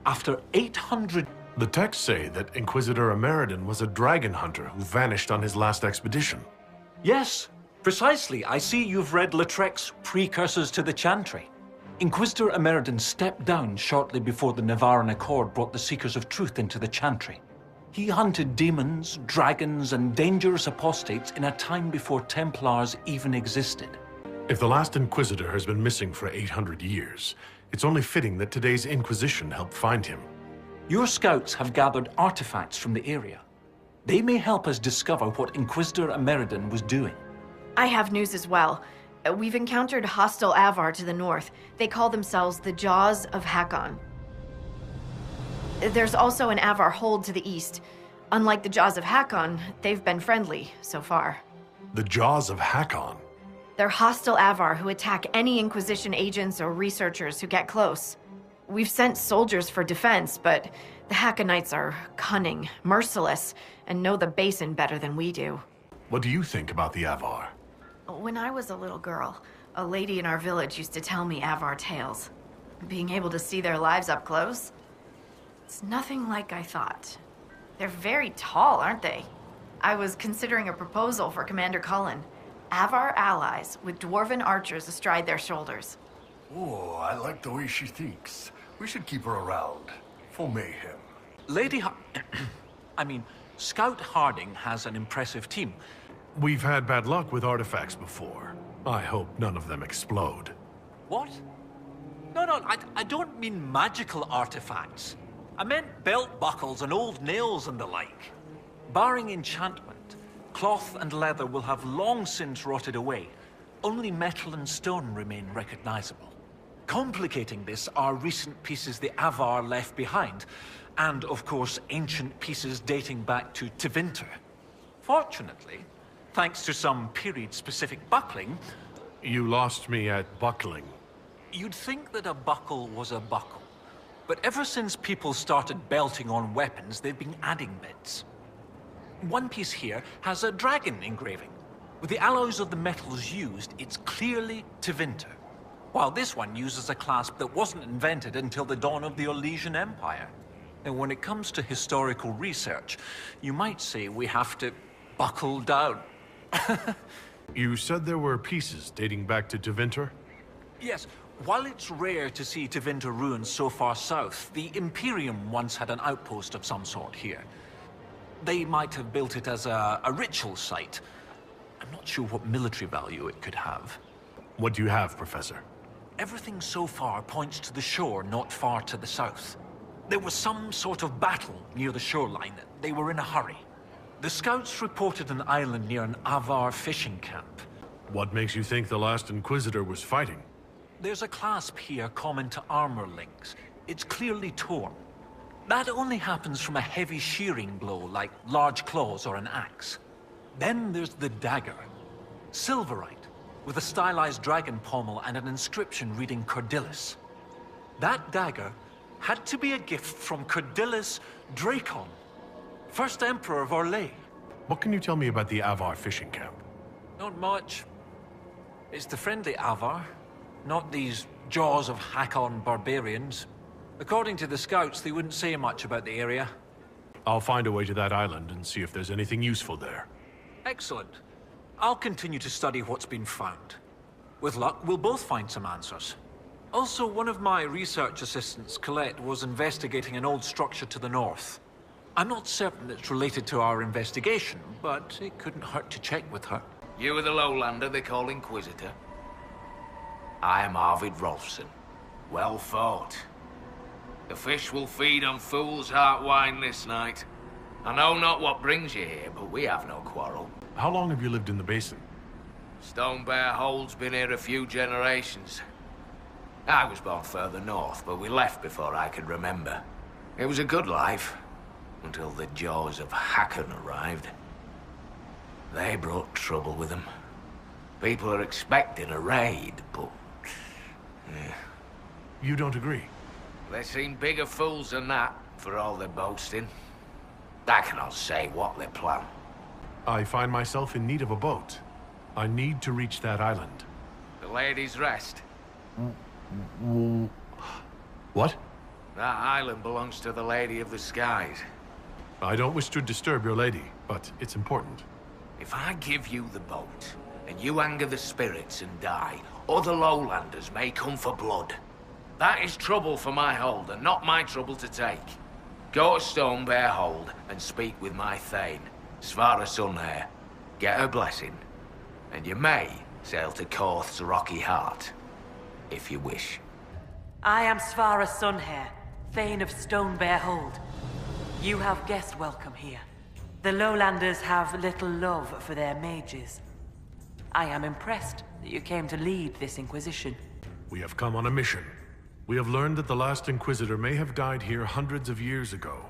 After 800... The texts say that Inquisitor Ameridan was a dragon hunter who vanished on his last expedition. Yes, precisely. I see you've read Lautrec's Precursors to the Chantry. Inquisitor Ameridan stepped down shortly before the Nevarran Accord brought the Seekers of Truth into the Chantry. He hunted demons, dragons, and dangerous apostates in a time before Templars even existed. If the last Inquisitor has been missing for 800 years, it's only fitting that today's Inquisition helped find him. Your scouts have gathered artifacts from the area. They may help us discover what Inquisitor Ameridan was doing. I have news as well. We've encountered hostile Avar to the north. They call themselves the Jaws of Hakon. There's also an Avar hold to the east. Unlike the Jaws of Hakon, they've been friendly so far. The Jaws of Hakon? They're hostile Avar who attack any Inquisition agents or researchers who get close. We've sent soldiers for defense, but the Hakonites are cunning, merciless, and know the Basin better than we do. What do you think about the Avar? When I was a little girl, a lady in our village used to tell me Avar tales. Being able to see their lives up close, it's nothing like I thought. They're very tall, aren't they? I was considering a proposal for Commander Cullen. Avar allies with dwarven archers astride their shoulders. Oh, I like the way she thinks. We should keep her around. For mayhem. Scout Harding has an impressive team. We've had bad luck with artifacts before. I hope none of them explode. What? No, I don't mean magical artifacts. I meant belt buckles and old nails and the like. Barring enchantment, cloth and leather will have long since rotted away. Only metal and stone remain recognizable. Complicating this are recent pieces the Avar left behind, and of course ancient pieces dating back to Tevinter. Fortunately, thanks to some period-specific buckling... You lost me at buckling. You'd think that a buckle was a buckle. But ever since people started belting on weapons, they've been adding bits. One piece here has a dragon engraving. With the alloys of the metals used, it's clearly Tevinter. While this one uses a clasp that wasn't invented until the dawn of the Orlesian Empire. And when it comes to historical research, you might say we have to buckle down. You said there were pieces dating back to Tevinter? Yes. While it's rare to see Tevinter ruins so far south, the Imperium once had an outpost of some sort here. They might have built it as a ritual site. I'm not sure what military value it could have. What do you have, Professor? Everything so far points to the shore not far to the south. There was some sort of battle near the shoreline. They were in a hurry. The scouts reported an island near an Avar fishing camp. What makes you think the last Inquisitor was fighting? There's a clasp here common to armor links. It's clearly torn. That only happens from a heavy shearing blow, like large claws or an axe. Then there's the dagger. Silverite, with a stylized dragon pommel and an inscription reading Cordilis. That dagger had to be a gift from Cordilis Dracon, first Emperor of Orlais. What can you tell me about the Avar fishing camp? Not much. It's the friendly Avar. Not these jaws of Hakon barbarians. According to the scouts, they wouldn't say much about the area. I'll find a way to that island and see if there's anything useful there. Excellent. I'll continue to study what's been found. With luck, we'll both find some answers. Also, one of my research assistants, Colette, was investigating an old structure to the north. I'm not certain it's related to our investigation, but it couldn't hurt to check with her. You are the lowlander they call Inquisitor? I am Arvid Rolfson. Well fought. The fish will feed on fool's heart wine this night. I know not what brings you here, but we have no quarrel. How long have you lived in the basin? Stone Bear Hole's been here a few generations. I was born further north, but we left before I could remember. It was a good life, until the jaws of Hakon arrived. They brought trouble with them. People are expecting a raid, but... You don't agree? They seem bigger fools than that, for all their boasting. I cannot say what they plan. I find myself in need of a boat. I need to reach that island. The Lady's Rest. What? That island belongs to the Lady of the Skies. I don't wish to disturb your lady, but it's important. If I give you the boat, and you anger the spirits and die, other lowlanders may come for blood. That is trouble for my hold, and not my trouble to take. Go to Stone Bear Hold and speak with my Thane, Svara Sunhair. Get her blessing, and you may sail to Korth's Rocky Heart, if you wish. I am Svara Sunhair, Thane of Stone Bear Hold. You have guest welcome here. The lowlanders have little love for their mages. I am impressed that you came to lead this Inquisition. We have come on a mission. We have learned that the last Inquisitor may have died here hundreds of years ago.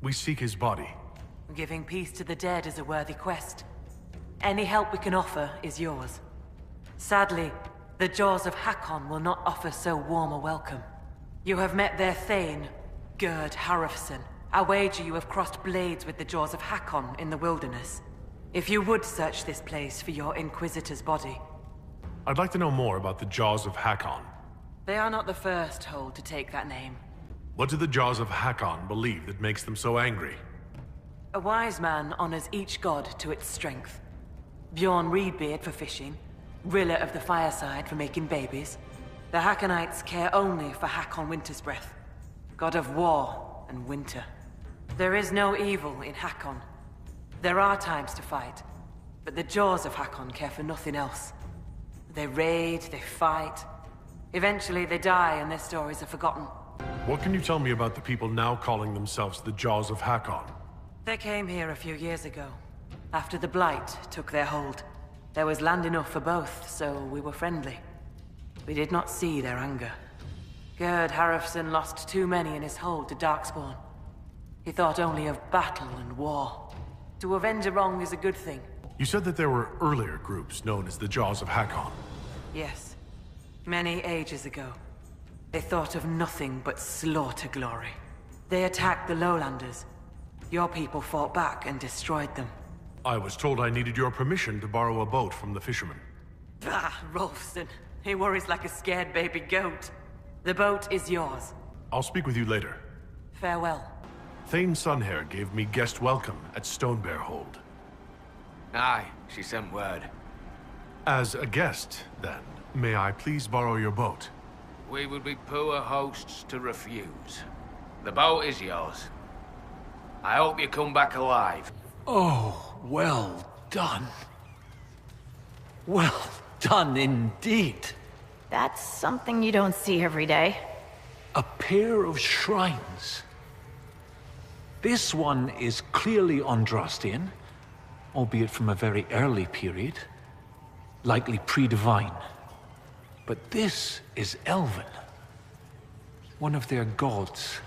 We seek his body. Giving peace to the dead is a worthy quest. Any help we can offer is yours. Sadly, the jaws of Hakon will not offer so warm a welcome. You have met their Thane, Gerd Harrofson. I wager you have crossed blades with the jaws of Hakon in the wilderness. If you would search this place for your Inquisitor's body. I'd like to know more about the jaws of Hakon. They are not the first hold to take that name. What do the jaws of Hakon believe that makes them so angry? A wise man honors each god to its strength. Bjorn Reedbeard for fishing, Rilla of the Fireside for making babies. The Hackonites care only for Hakon Wintersbreath, god of war and winter. There is no evil in Hakon. There are times to fight, but the jaws of Hakon care for nothing else. They raid, they fight. Eventually they die and their stories are forgotten. What can you tell me about the people now calling themselves the Jaws of Hakon? They came here a few years ago, after the Blight took their hold. There was land enough for both, so we were friendly. We did not see their anger. Gerd Harrofson lost too many in his hold to Darkspawn. He thought only of battle and war. To avenge a wrong is a good thing. You said that there were earlier groups known as the Jaws of Hakon. Yes. Many ages ago. They thought of nothing but slaughter glory. They attacked the Lowlanders. Your people fought back and destroyed them. I was told I needed your permission to borrow a boat from the fishermen. Bah, Rolfson. He worries like a scared baby goat. The boat is yours. I'll speak with you later. Farewell. Thane Sunhair gave me guest welcome at Stonebear Hold. Aye, she sent word. As a guest, then, may I please borrow your boat? We would be poor hosts to refuse. The boat is yours. I hope you come back alive. Oh, well done. Well done indeed. That's something you don't see every day. A pair of shrines. This one is clearly Andrastian, albeit from a very early period, likely pre-divine. But this is Elven. One of their gods.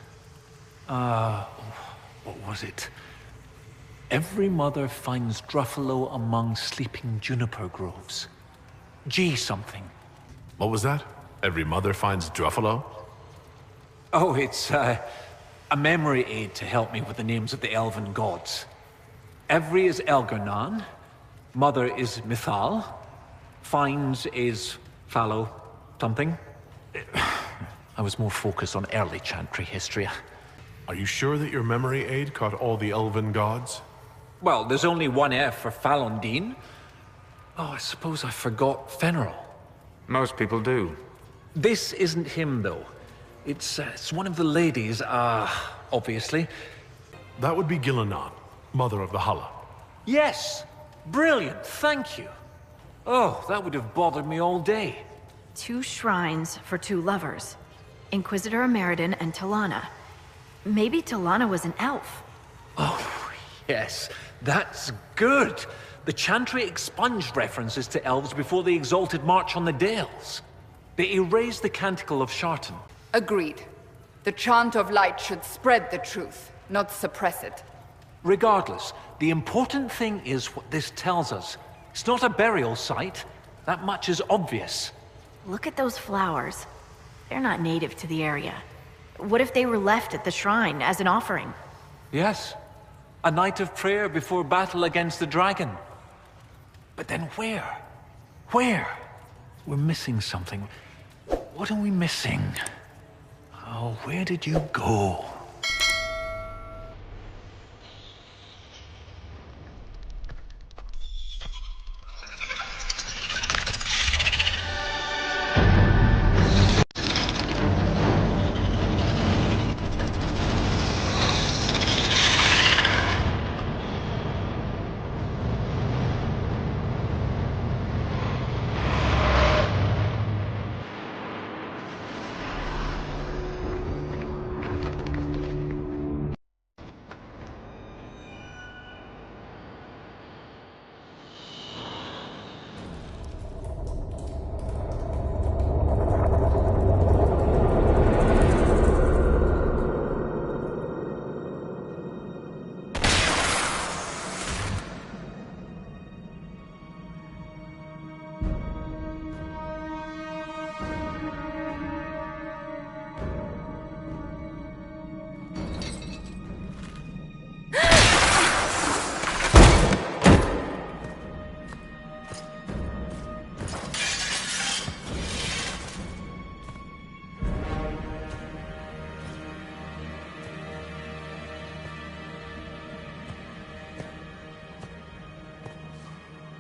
What was it? Every mother finds Druffalo among sleeping juniper groves. G something. What was that? Every mother finds Druffalo? Oh, it's a memory aid to help me with the names of the elven gods. Every is Elgernan, mother is Mithal, finds is Fallow something. I was more focused on early Chantry history. Are you sure that your memory aid caught all the elven gods? Well, there's only one F for Falondine. Oh, I suppose I forgot Fenrir. Most people do. This isn't him, though. It's one of the ladies, obviously. That would be Gillenan, mother of the Halla. Yes! Brilliant, thank you. Oh, that would have bothered me all day. 2 shrines for 2 lovers. Inquisitor Ameridan and Talana. Maybe Talana was an elf. Oh, yes. That's good. The Chantry expunged references to elves before the Exalted March on the Dales. They erased the Canticle of Shartan. Agreed. The chant of light should spread the truth, not suppress it. Regardless, the important thing is what this tells us. It's not a burial site. That much is obvious. Look at those flowers. They're not native to the area. What if they were left at the shrine as an offering? Yes. A night of prayer before battle against the dragon. But then where? Where? We're missing something. What are we missing? Oh, where did you go?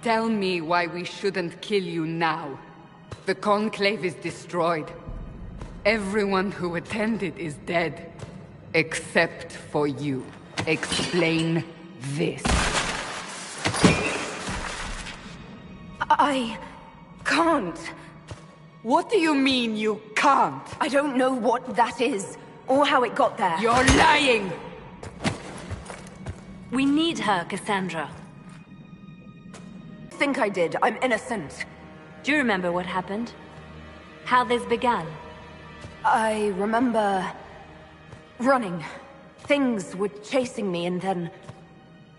Tell me why we shouldn't kill you now. The Conclave is destroyed. Everyone who attended is dead. Except for you. Explain this. I can't. What do you mean you can't? I don't know what that is, or how it got there. You're lying! We need her, Cassandra. Think I did. I'm innocent. Do you remember what happened? How this began? I remember running. Things were chasing me, and then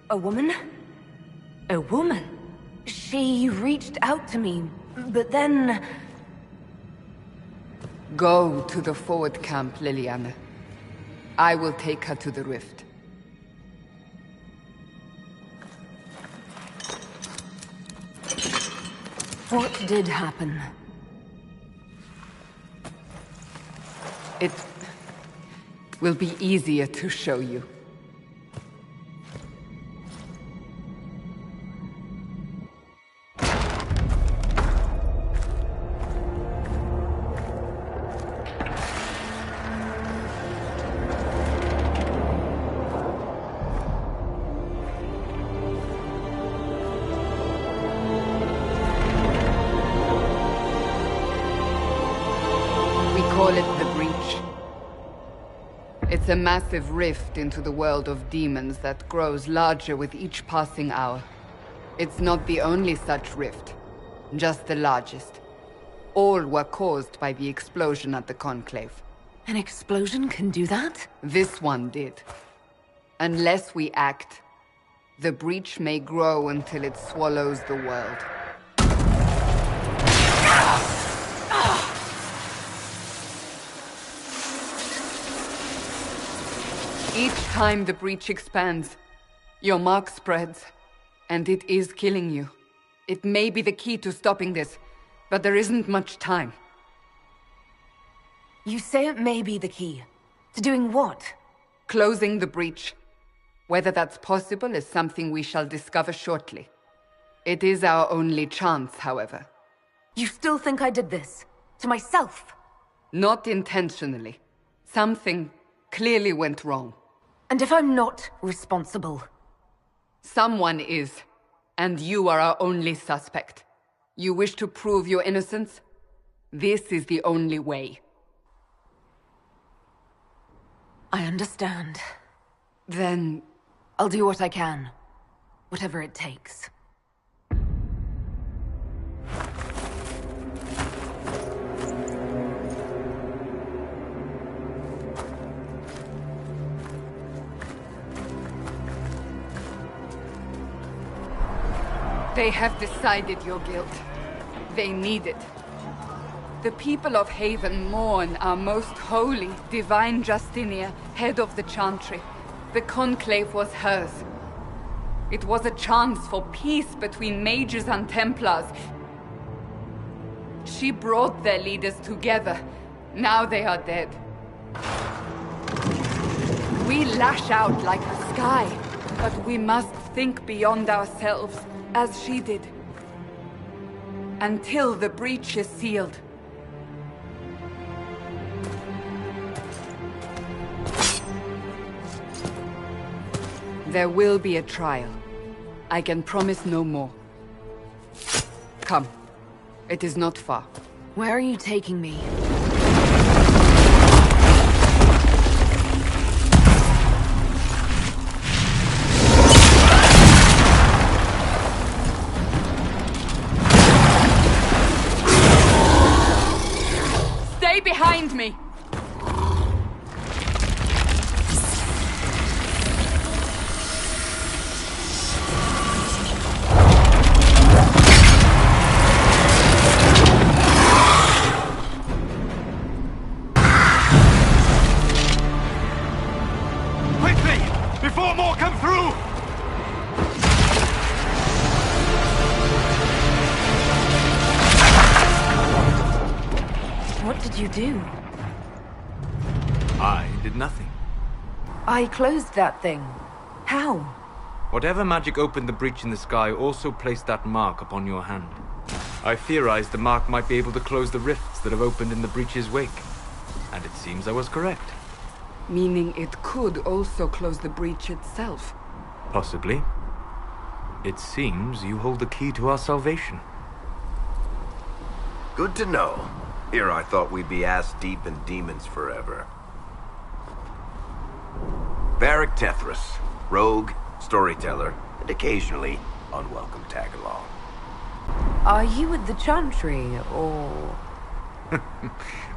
a woman? A woman? She reached out to me, but then... Go to the forward camp, Liliana. I will take her to the rift. What did happen? It will be easier to show you. It's a massive rift into the world of demons that grows larger with each passing hour. It's not the only such rift, just the largest. All were caused by the explosion at the Conclave. An explosion can do that? This one did. Unless we act, the breach may grow until it swallows the world. Each time the breach expands, your mark spreads, and it is killing you. It may be the key to stopping this, but there isn't much time. You say it may be the key. To doing what? Closing the breach. Whether that's possible is something we shall discover shortly. It is our only chance, however. You still think I did this? To myself? Not intentionally. Something clearly went wrong. And if I'm not responsible? Someone is, and you are our only suspect. You wish to prove your innocence? This is the only way. I understand. Then... I'll do what I can. Whatever it takes. They have decided your guilt. They need it. The people of Haven mourn our most holy, divine Justinia, head of the Chantry. The Conclave was hers. It was a chance for peace between mages and Templars. She brought their leaders together. Now they are dead. We lash out like the sky, but we must think beyond ourselves, as she did. Until the breach is sealed. There will be a trial. I can promise no more. Come. It is not far. Where are you taking me? Stay behind me! Before more come through! What did you do? I did nothing. I closed that thing. How? Whatever magic opened the breach in the sky also placed that mark upon your hand. I theorized the mark might be able to close the rifts that have opened in the breach's wake. And it seems I was correct. Meaning it could also close the breach itself. Possibly. It seems you hold the key to our salvation. Good to know. Here I thought we'd be ass-deep in demons forever. Varric Tethras, rogue, storyteller, and occasionally unwelcome tag-along. Are you at the Chantry, or...?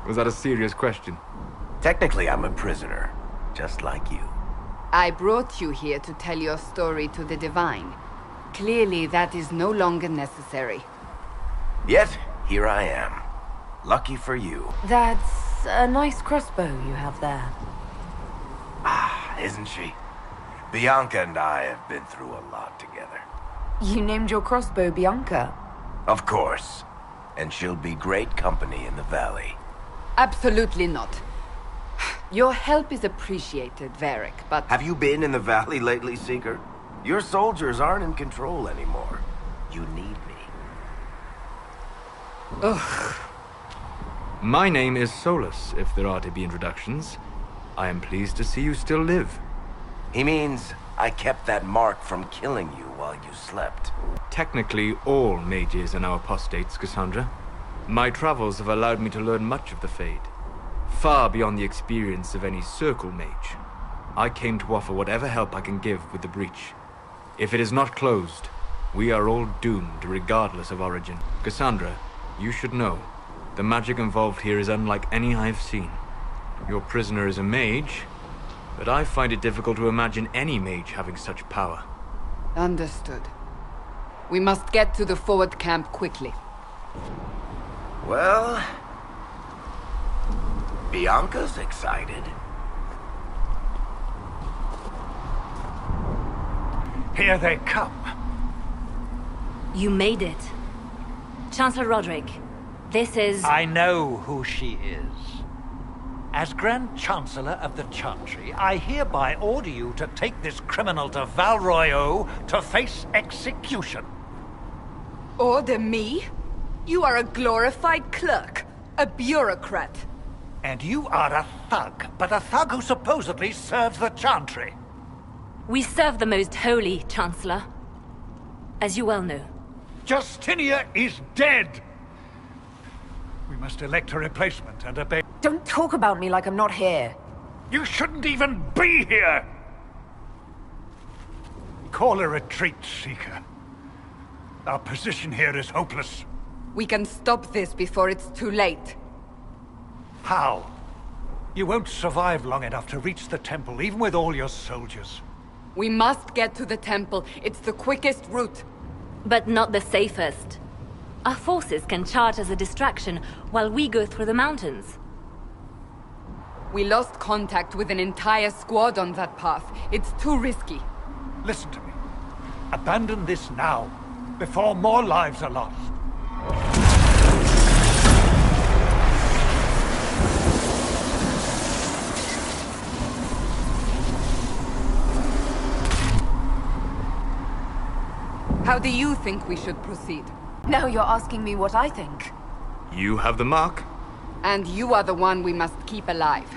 Was that a serious question? Technically, I'm a prisoner, just like you. I brought you here to tell your story to the Divine. Clearly, that is no longer necessary. Yet, here I am. Lucky for you. That's a nice crossbow you have there. Ah, isn't she? Bianca and I have been through a lot together. You named your crossbow Bianca? Of course. And she'll be great company in the valley. Absolutely not. Your help is appreciated, Varric, but... Have you been in the valley lately, Seeker? Your soldiers aren't in control anymore. You need me. Ugh. My name is Solus, if there are to be introductions. I am pleased to see you still live. He means I kept that mark from killing you while you slept. Technically, all mages are now apostates, Cassandra. My travels have allowed me to learn much of the Fade. Far beyond the experience of any circle mage. I came to offer whatever help I can give with the breach. If it is not closed, we are all doomed regardless of origin. Cassandra, you should know, the magic involved here is unlike any I've seen. Your prisoner is a mage, but I find it difficult to imagine any mage having such power. Understood. We must get to the forward camp quickly. Well... Bianca's excited. Here they come. You made it. Chancellor Roderick, this is... I know who she is. As Grand Chancellor of the Chantry, I hereby order you to take this criminal to Val Royeaux to face execution. Order me? You are a glorified clerk, a bureaucrat. And you are a thug, but a thug who supposedly serves the Chantry. We serve the most holy, Chancellor. As you well know. Justinia is dead! We must elect a replacement and obey... Don't talk about me like I'm not here. You shouldn't even be here! Call a retreat, Seeker. Our position here is hopeless. We can stop this before it's too late. How? You won't survive long enough to reach the temple, even with all your soldiers. We must get to the temple. It's the quickest route. But not the safest. Our forces can charge as a distraction while we go through the mountains. We lost contact with an entire squad on that path. It's too risky. Listen to me. Abandon this now, before more lives are lost. How do you think we should proceed? Now you're asking me what I think. You have the mark. And you are the one we must keep alive.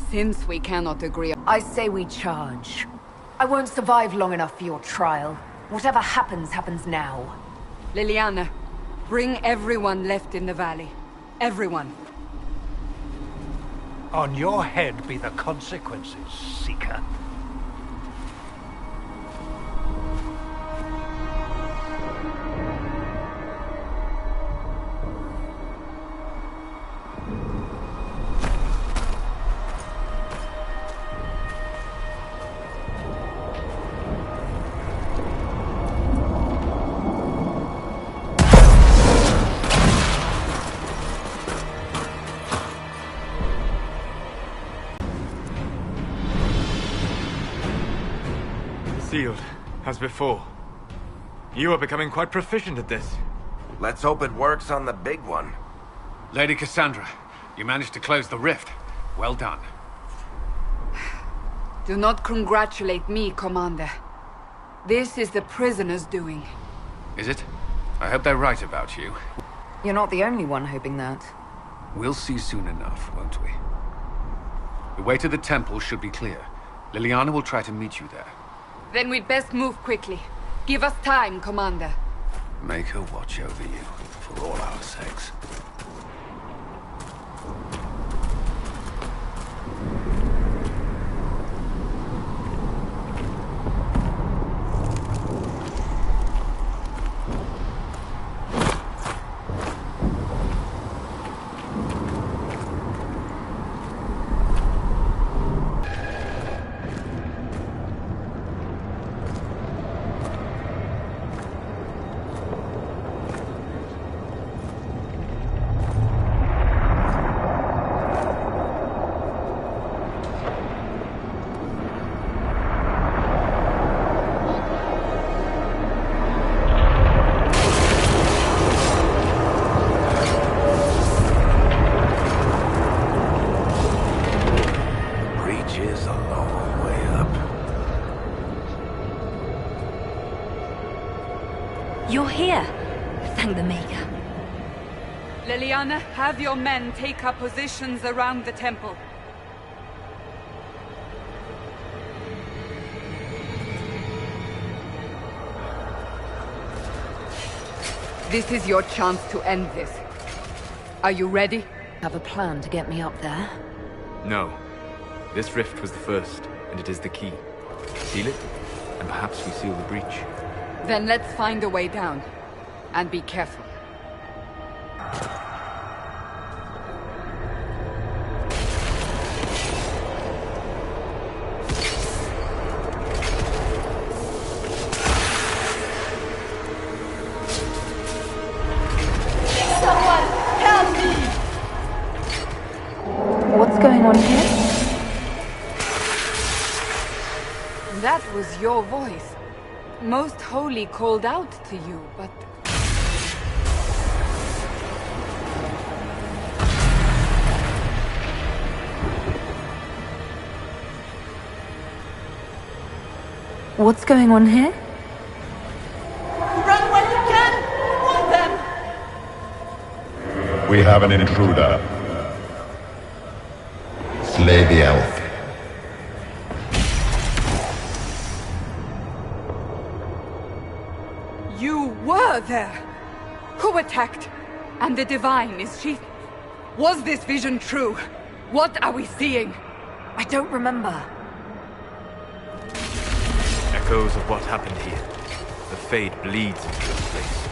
Since we cannot agree... I say we charge. I won't survive long enough for your trial. Whatever happens, happens now. Liliana, bring everyone left in the valley. Everyone. On your head be the consequences, Seeker. Sealed, as before. You are becoming quite proficient at this. Let's hope it works on the big one. Lady Cassandra, you managed to close the rift. Well done. Do not congratulate me, Commander. This is the prisoner's doing. Is it? I hope they're right about you. You're not the only one hoping that. We'll see soon enough, won't we? The way to the temple should be clear. Liliana will try to meet you there. Then we'd best move quickly. Give us time, Commander. Make her watch over you, for all our sakes. You're here. Thank the Maker. Liliana, have your men take up positions around the temple. This is your chance to end this. Are you ready? Have a plan to get me up there? No. This rift was the first, and it is the key. Seal it, and perhaps we seal the breach. Then let's find a way down. And be careful. Someone, help me! What's going on here? That was your voice. Most Holy called out to you, but... What's going on here? Run when you can! Want them! We have an intruder. Slay the elf. You were there! Who attacked? And the Divine, is she... Was this vision true? What are we seeing? I don't remember. Echoes of what happened here. The Fade bleeds into this place.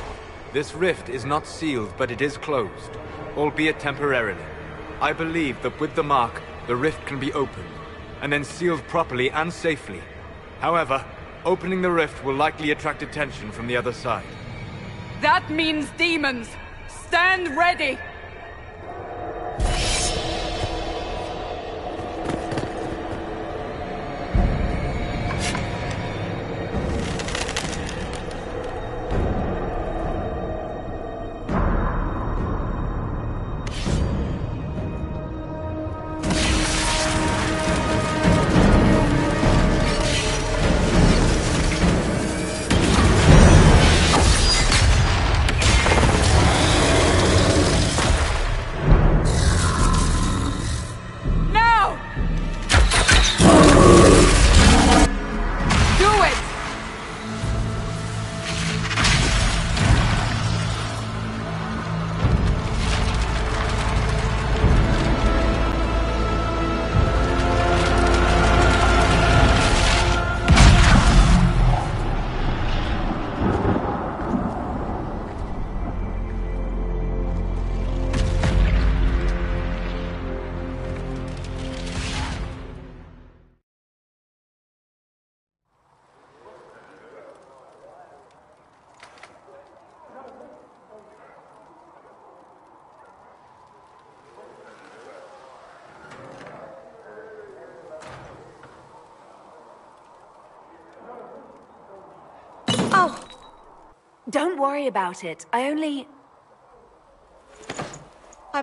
This rift is not sealed, but it is closed, albeit temporarily. I believe that with the mark, the rift can be opened, and then sealed properly and safely. However, opening the rift will likely attract attention from the other side. That means demons! Stand ready! Don't worry about it. I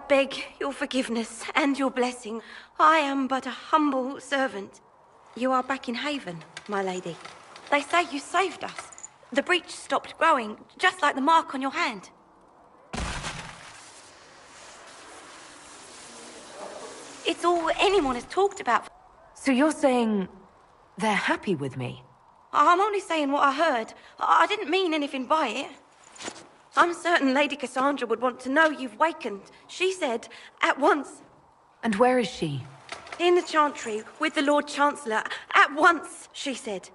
beg your forgiveness and your blessing. I am but a humble servant. You are back in Haven, my lady. They say you saved us. The breach stopped growing, just like the mark on your hand. It's all anyone has talked about. So you're saying they're happy with me? I'm only saying what I heard. I didn't mean anything by it. I'm certain Lady Cassandra would want to know you've wakened. She said, at once. And where is she? In the Chantry, with the Lord Chancellor. At once, she said.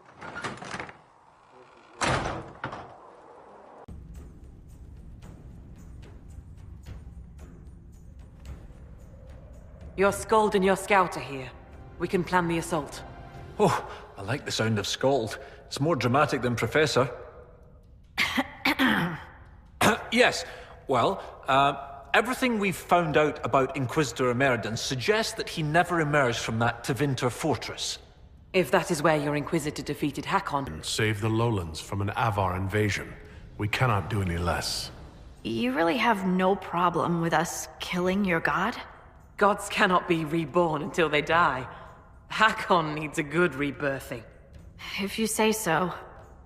Your Skald and your Scout are here. We can plan the assault. Oh, I like the sound of Skald. It's more dramatic than Professor. Yes, well, everything we've found out about Inquisitor Emeridon suggests that he never emerged from that Tevinter fortress. If that is where your Inquisitor defeated Hakon... Save the lowlands from an Avar invasion. We cannot do any less. You really have no problem with us killing your god? Gods cannot be reborn until they die. Hakon needs a good rebirthing. If you say so.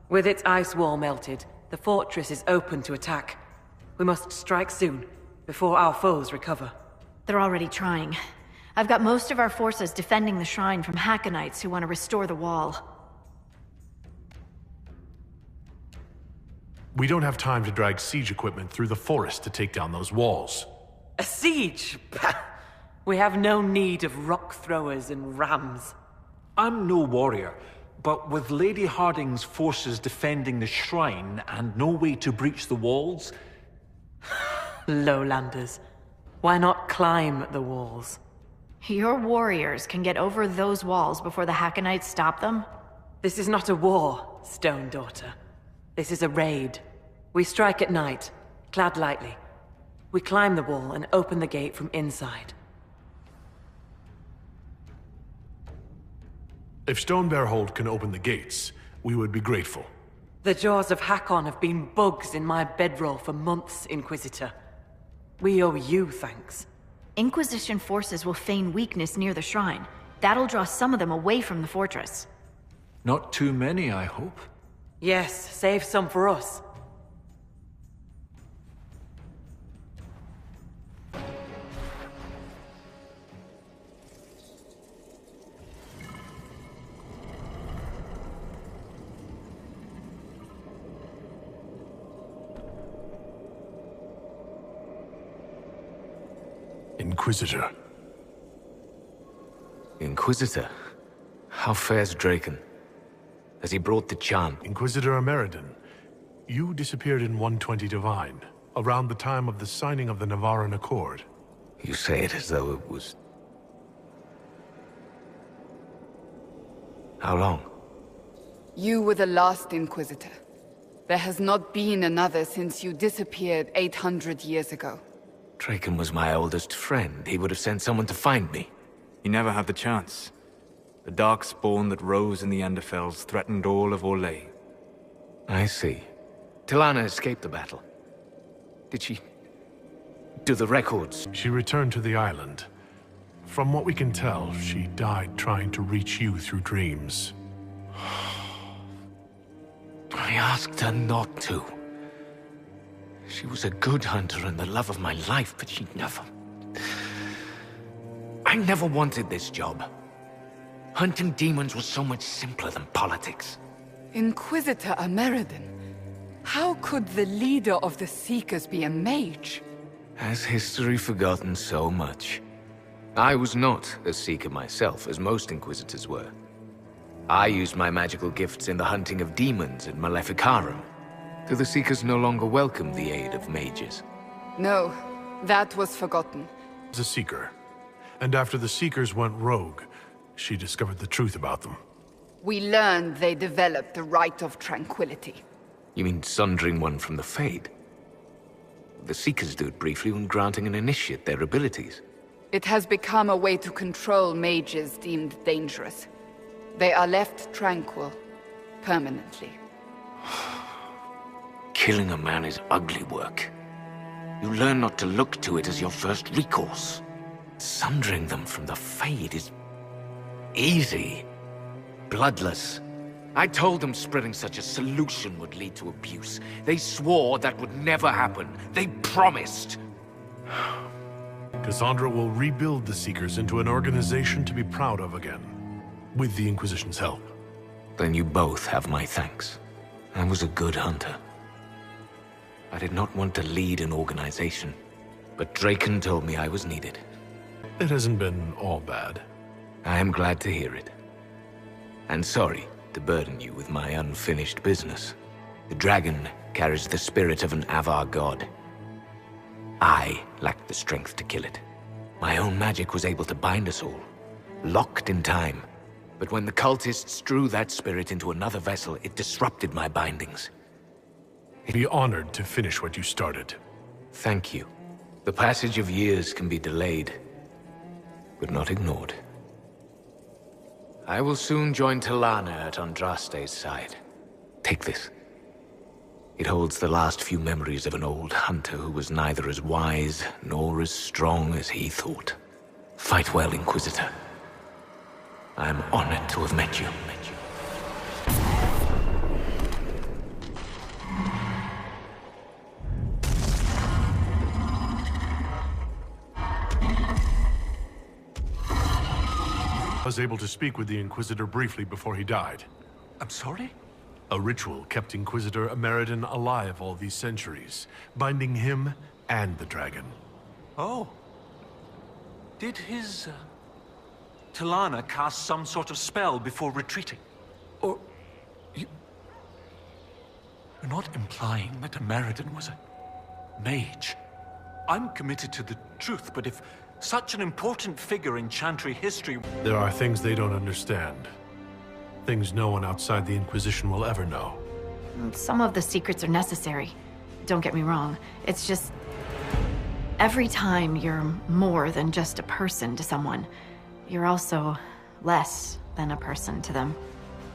With its ice wall melted, the fortress is open to attack. We must strike soon, before our foes recover. They're already trying. I've got most of our forces defending the shrine from Hackonites who want to restore the wall. We don't have time to drag siege equipment through the forest to take down those walls. A siege? We have no need of rock throwers and rams. I'm no warrior, but with Lady Harding's forces defending the shrine and no way to breach the walls... Lowlanders. Why not climb the walls? Your warriors can get over those walls before the Hackonites stop them? This is not a war, Stone Daughter. This is a raid. We strike at night, clad lightly. We climb the wall and open the gate from inside. If Stonebearhold can open the gates, we would be grateful. The jaws of Hakon have been bugs in my bedroll for months, Inquisitor. We owe you thanks. Inquisition forces will feign weakness near the shrine. That'll draw some of them away from the fortress. Not too many, I hope. Yes, save some for us. Inquisitor. Inquisitor? How fares Draken? Has he brought the chant? Inquisitor Emeridon, you disappeared in 120 Divine, around the time of the signing of the Navaran Accord. You say it as though it was... How long? You were the last Inquisitor. There has not been another since you disappeared 800 years ago. Draken was my oldest friend. He would have sent someone to find me. He never had the chance. The dark spawn that rose in the Enderfells threatened all of Orlais. I see. Tilana escaped the battle. Did she... do the records? She returned to the island. From what we can tell, she died trying to reach you through dreams. I asked her not to. She was a good hunter and the love of my life, but she never... I never wanted this job. Hunting demons was so much simpler than politics. Inquisitor Emeridon, how could the leader of the Seekers be a mage? Has history forgotten so much? I was not a Seeker myself, as most Inquisitors were. I used my magical gifts in the hunting of demons in Maleficarum. Do the Seekers no longer welcome the aid of mages? No, that was forgotten. As a Seeker. And after the Seekers went rogue, she discovered the truth about them. We learned they developed the Rite of Tranquility. You mean sundering one from the Fade? The Seekers do it briefly when granting an initiate their abilities. It has become a way to control mages deemed dangerous. They are left tranquil, permanently. Killing a man is ugly work. You learn not to look to it as your first recourse. Sundering them from the Fade is... easy. Bloodless. I told them spreading such a solution would lead to abuse. They swore that would never happen. They promised. Cassandra will rebuild the Seekers into an organization to be proud of again, with the Inquisition's help. Then you both have my thanks. I was a good hunter. I did not want to lead an organization, but Draken told me I was needed. It hasn't been all bad. I am glad to hear it. And sorry to burden you with my unfinished business. The dragon carries the spirit of an Avar god. I lacked the strength to kill it. My own magic was able to bind us all, locked in time. But when the cultists drew that spirit into another vessel, it disrupted my bindings. Be honored to finish what you started. Thank you. The passage of years can be delayed, but not ignored. I will soon join Talana at Andraste's side. Take this. It holds the last few memories of an old hunter who was neither as wise nor as strong as he thought. Fight well, Inquisitor. I am honored to have met you. I was able to speak with the Inquisitor briefly before he died. I'm sorry? A ritual kept Inquisitor Ameridan alive all these centuries, binding him and the dragon. Oh. Did his... Talana cast some sort of spell before retreating? Or... You're not implying that Ameridan was a mage. I'm committed to the truth, but if such an important figure in Chantry history... There are things they don't understand. Things no one outside the Inquisition will ever know. Some of the secrets are necessary. Don't get me wrong. It's just... every time you're more than just a person to someone, you're also less than a person to them.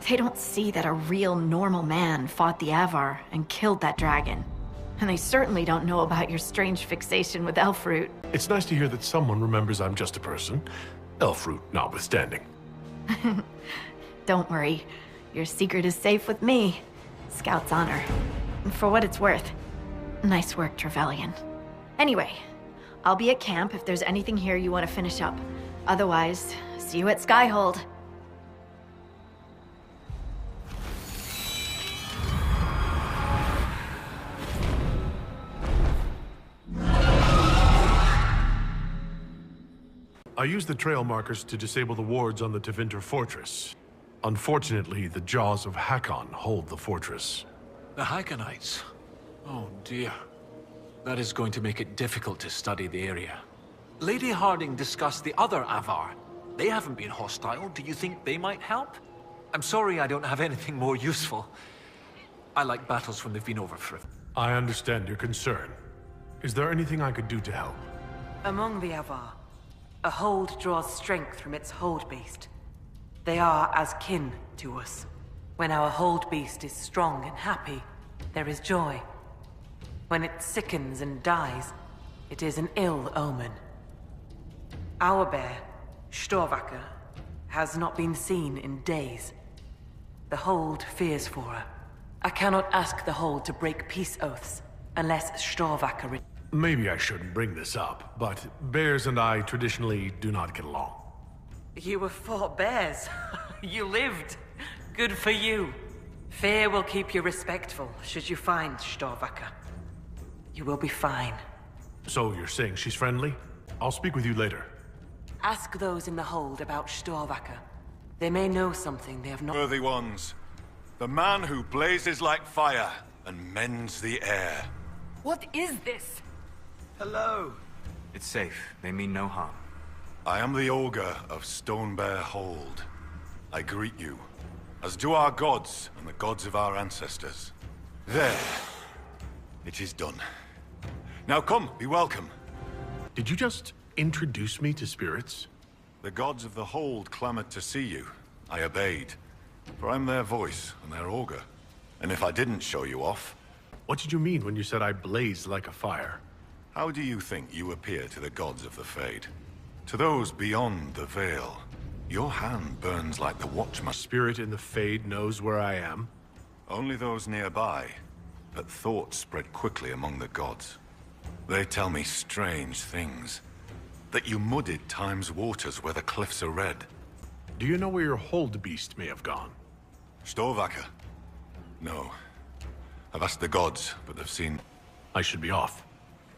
They don't see that a real normal man fought the Avar and killed that dragon. And they certainly don't know about your strange fixation with Elfroot. It's nice to hear that someone remembers I'm just a person, Elfroot notwithstanding. Don't worry. Your secret is safe with me. Scout's honor. And for what it's worth, nice work, Trevelyan. Anyway, I'll be at camp if there's anything here you want to finish up. Otherwise, see you at Skyhold. I used the trail markers to disable the wards on the Tevinter fortress. Unfortunately, the jaws of Hakon hold the fortress. The Hackonites? Oh dear. That is going to make it difficult to study the area. Lady Harding discussed the other Avar. They haven't been hostile. Do you think they might help? I'm sorry I don't have anything more useful. I like battles when they've been over for... I understand your concern. Is there anything I could do to help? Among the Avar, a hold draws strength from its hold beast. They are as kin to us. When our hold beast is strong and happy, there is joy. When it sickens and dies, it is an ill omen. Our bear, Storvacker, has not been seen in days. The hold fears for her. I cannot ask the hold to break peace oaths unless Storvacker... Maybe I shouldn't bring this up, but bears and I traditionally do not get along. You were fought bears. You lived. Good for you. Fear will keep you respectful should you find Storvacker. You will be fine. So you're saying she's friendly? I'll speak with you later. Ask those in the hold about Storvacker. They may know something they have not... Worthy ones, the man who blazes like fire and mends the air. What is this? Hello. It's safe. They mean no harm. I am the Ogre of Stonebear Hold. I greet you, as do our gods and the gods of our ancestors. There. It is done. Now come, be welcome. Did you just introduce me to spirits? The gods of the Hold clamored to see you. I obeyed, for I'm their voice and their Ogre. And if I didn't show you off... What did you mean when you said I blazed like a fire? How do you think you appear to the gods of the Fade? To those beyond the Veil, Your hand burns like the Watchman. Spirit in the Fade knows where I am? Only those nearby, but thoughts spread quickly among the gods. They tell me strange things. That you muddied Time's waters where the cliffs are red. Do you know where your hold beast may have gone? Storvacker? No. I've asked the gods, but they've seen... I should be off.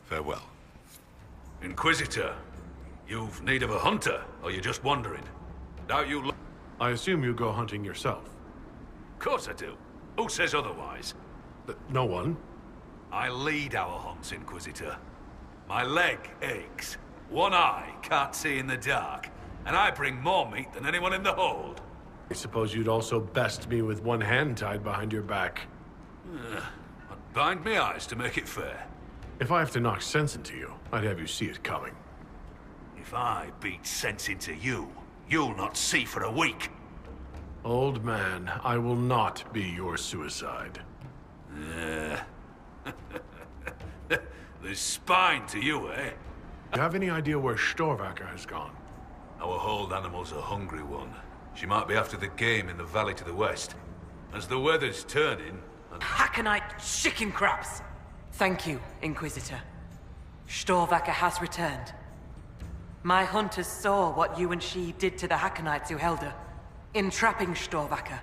Farewell. Inquisitor, you've need of a hunter, or you're just wandering? Doubt you... I assume you go hunting yourself. Of course I do. Who says otherwise? No one. I lead our hunts, Inquisitor. My leg aches. One eye can't see in the dark. And I bring more meat than anyone in the hold. I suppose you'd also best me with one hand tied behind your back. I'd bind me eyes to make it fair. If I have to knock sense into you, I'd have you see it coming. If I beat sense into you, you'll not see for a week. Old man, I will not be your suicide. There's spine to you, eh? Do you have any idea where Storvacker has gone? Our hold animal's a hungry one. She might be after the game in the valley to the west. As the weather's turning... Haconite chicken crabs! Thank you, Inquisitor. Storvacker has returned. My hunters saw what you and she did to the Hakonites who held her. In trapping Storvacker,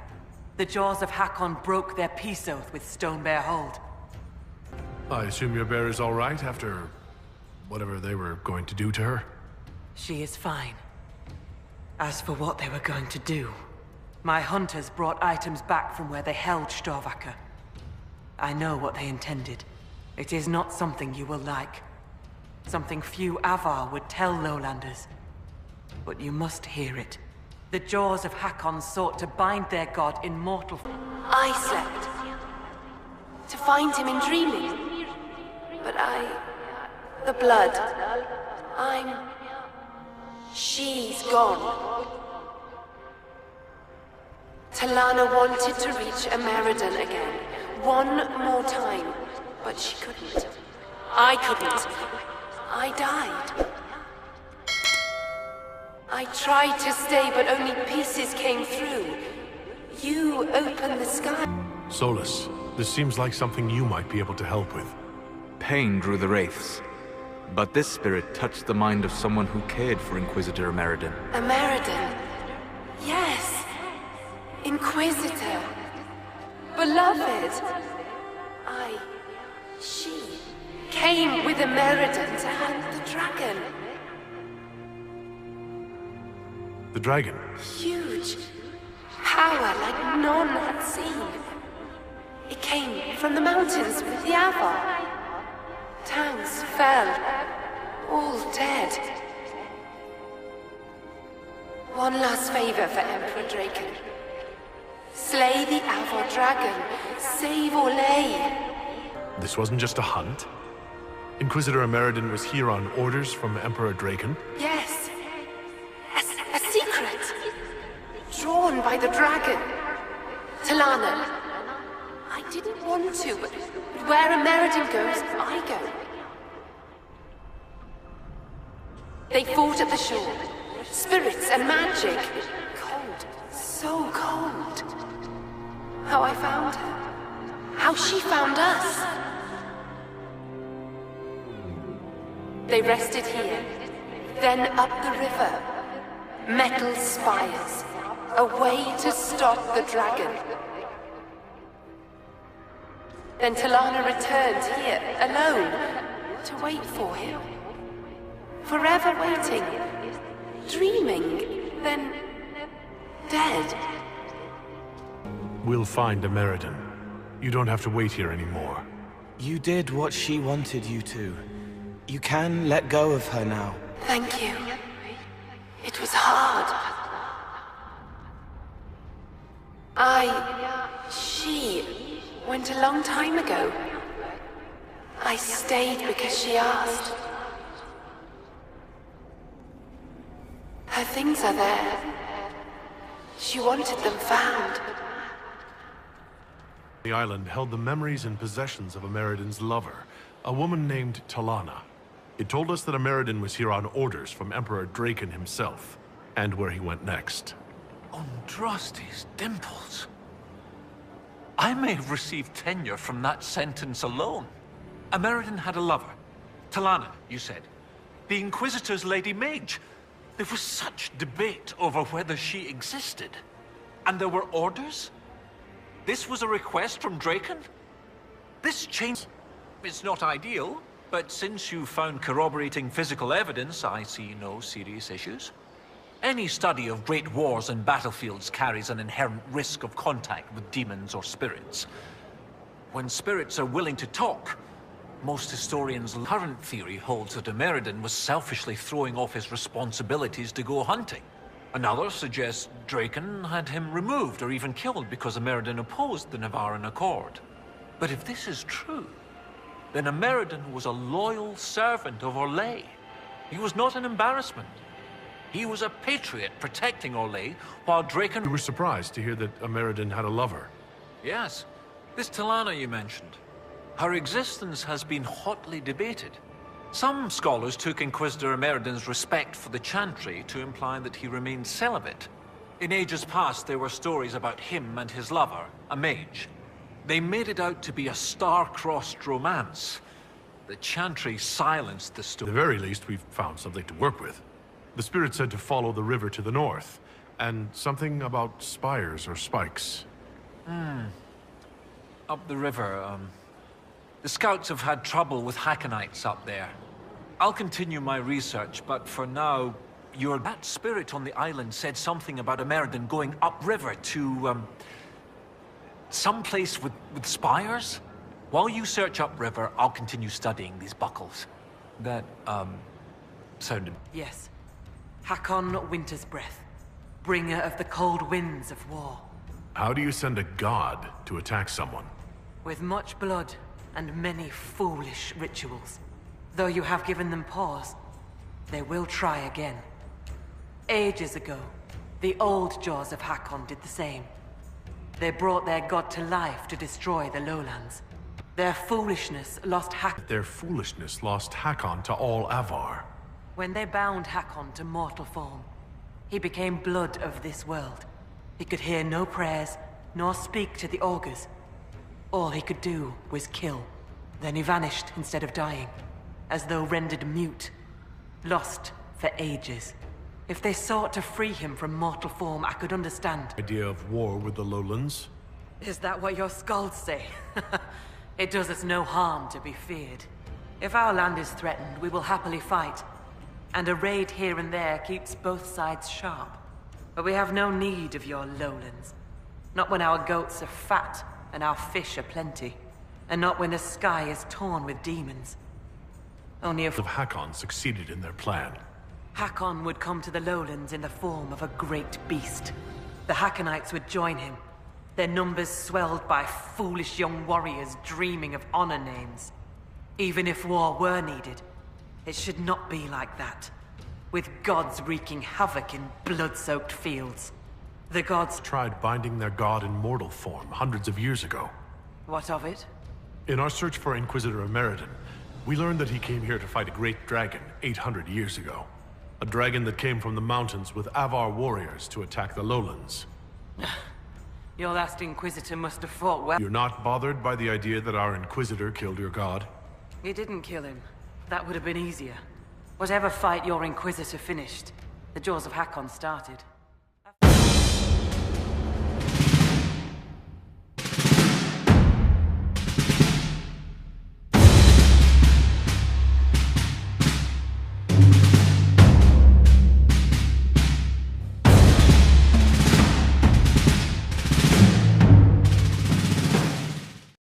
the jaws of Hakon broke their peace oath with Stone Bear Hold. I assume your bear is all right after... whatever they were going to do to her? She is fine. As for what they were going to do, my hunters brought items back from where they held Storvacker. I know what they intended. It is not something you will like. Something few Avar would tell Lowlanders. But you must hear it. The jaws of Hakon sought to bind their god in mortal... I slept. To find him in dreaming. But the blood. She's gone. Talana wanted to reach Ameridan again. One more time. But she couldn't. I couldn't. I died. I tried to stay, but only pieces came through. You opened the sky. Solus, this seems like something you might be able to help with. Pain drew the wraiths, but this spirit touched the mind of someone who cared for Inquisitor Ameridan. Ameridan? Yes. Inquisitor. Beloved. She came with Ameridan to hunt the dragon. The dragon? Huge. Power like none had seen. It came from the mountains with the Avar. Towns fell. All dead. One last favor for Emperor Draken. Slay the Avar dragon. Save Orlais. This wasn't just a hunt? Inquisitor Ameridan was here on orders from Emperor Draken? Yes. A secret. Drawn by the dragon. Talana. I didn't want to, but where Ameridan goes, I go. They fought at the shore. Spirits and magic. Cold. So cold. How I found her. How she found us. They rested here, then up the river. Metal spires. A way to stop the dragon. Then Talana returned here, alone, to wait for him. Forever waiting. Dreaming, then dead. We'll find Ameridan. You don't have to wait here anymore. You did what she wanted you to. You can let go of her now. Thank you. It was hard. She went a long time ago. I stayed because she asked. Her things are there. She wanted them found. The island held the memories and possessions of Ameridan's lover, a woman named Talana. It told us that Ameridan was here on orders from Emperor Draken himself. and where he went next. Andraste's dimples. I may have received tenure from that sentence alone. Ameridan had a lover. Talana, you said. The Inquisitor's Lady Mage. There was such debate over whether she existed. And there were orders? This was a request from Draken? This change... It's not ideal, but since you found corroborating physical evidence, I see no serious issues. Any study of great wars and battlefields carries an inherent risk of contact with demons or spirits. When spirits are willing to talk, most historians' current theory holds that Ameridan was selfishly throwing off his responsibilities to go hunting. Another suggests Draken had him removed or even killed because Ameridan opposed the Nevaran Accord. But if this is true, then Ameridan was a loyal servant of Orlais. He was not an embarrassment. He was a patriot protecting Orlais, while Draken... You were surprised to hear that Ameridan had a lover. Yes. This Talana you mentioned. Her existence has been hotly debated. Some scholars took Inquisitor Ameridan's respect for the Chantry to imply that he remained celibate. In ages past, there were stories about him and his lover, a mage. They made it out to be a star-crossed romance. The Chantry silenced the story. At the very least, we've found something to work with. The spirit said to follow the river to the north, and something about spires or spikes. Up the river, the scouts have had trouble with Hackonites up there. I'll continue my research, but for now, that spirit on the island said something about Ameridan going upriver to, someplace with spires? While you search upriver, I'll continue studying these buckles. That, sounded... Yes. Hakon Winter's Breath, bringer of the cold winds of war. How do you send a god to attack someone? With much blood and many foolish rituals. Though you have given them pause, they will try again. Ages ago, the old Jaws of Hakon did the same. They brought their god to life to destroy the lowlands. Their foolishness lost Hakon to all Avar. When they bound Hakon to mortal form, he became blood of this world. He could hear no prayers, nor speak to the augurs. All he could do was kill. Then he vanished instead of dying, as though rendered mute, lost for ages. If they sought to free him from mortal form, I could understand. Idea of war with the lowlands? Is that what your skalds say? It does us no harm to be feared. If our land is threatened, we will happily fight. And a raid here and there keeps both sides sharp. But we have no need of your lowlands. Not when our goats are fat and our fish are plenty. And not when the sky is torn with demons. Only if... Hakon succeeded in their plan. Hakon would come to the lowlands in the form of a great beast. The Hackonites would join him. Their numbers swelled by foolish young warriors dreaming of honor names. Even if war were needed, it should not be like that. With gods wreaking havoc in blood-soaked fields. The gods tried binding their god in mortal form hundreds of years ago. What of it? In our search for Inquisitor Ameridan, we learned that he came here to fight a great dragon 800 years ago. A dragon that came from the mountains with Avar warriors to attack the lowlands. Your last Inquisitor must have fought well. You're not bothered by the idea that our Inquisitor killed your god? He didn't kill him. That would have been easier. Whatever fight your Inquisitor finished, the Jaws of Hakon started.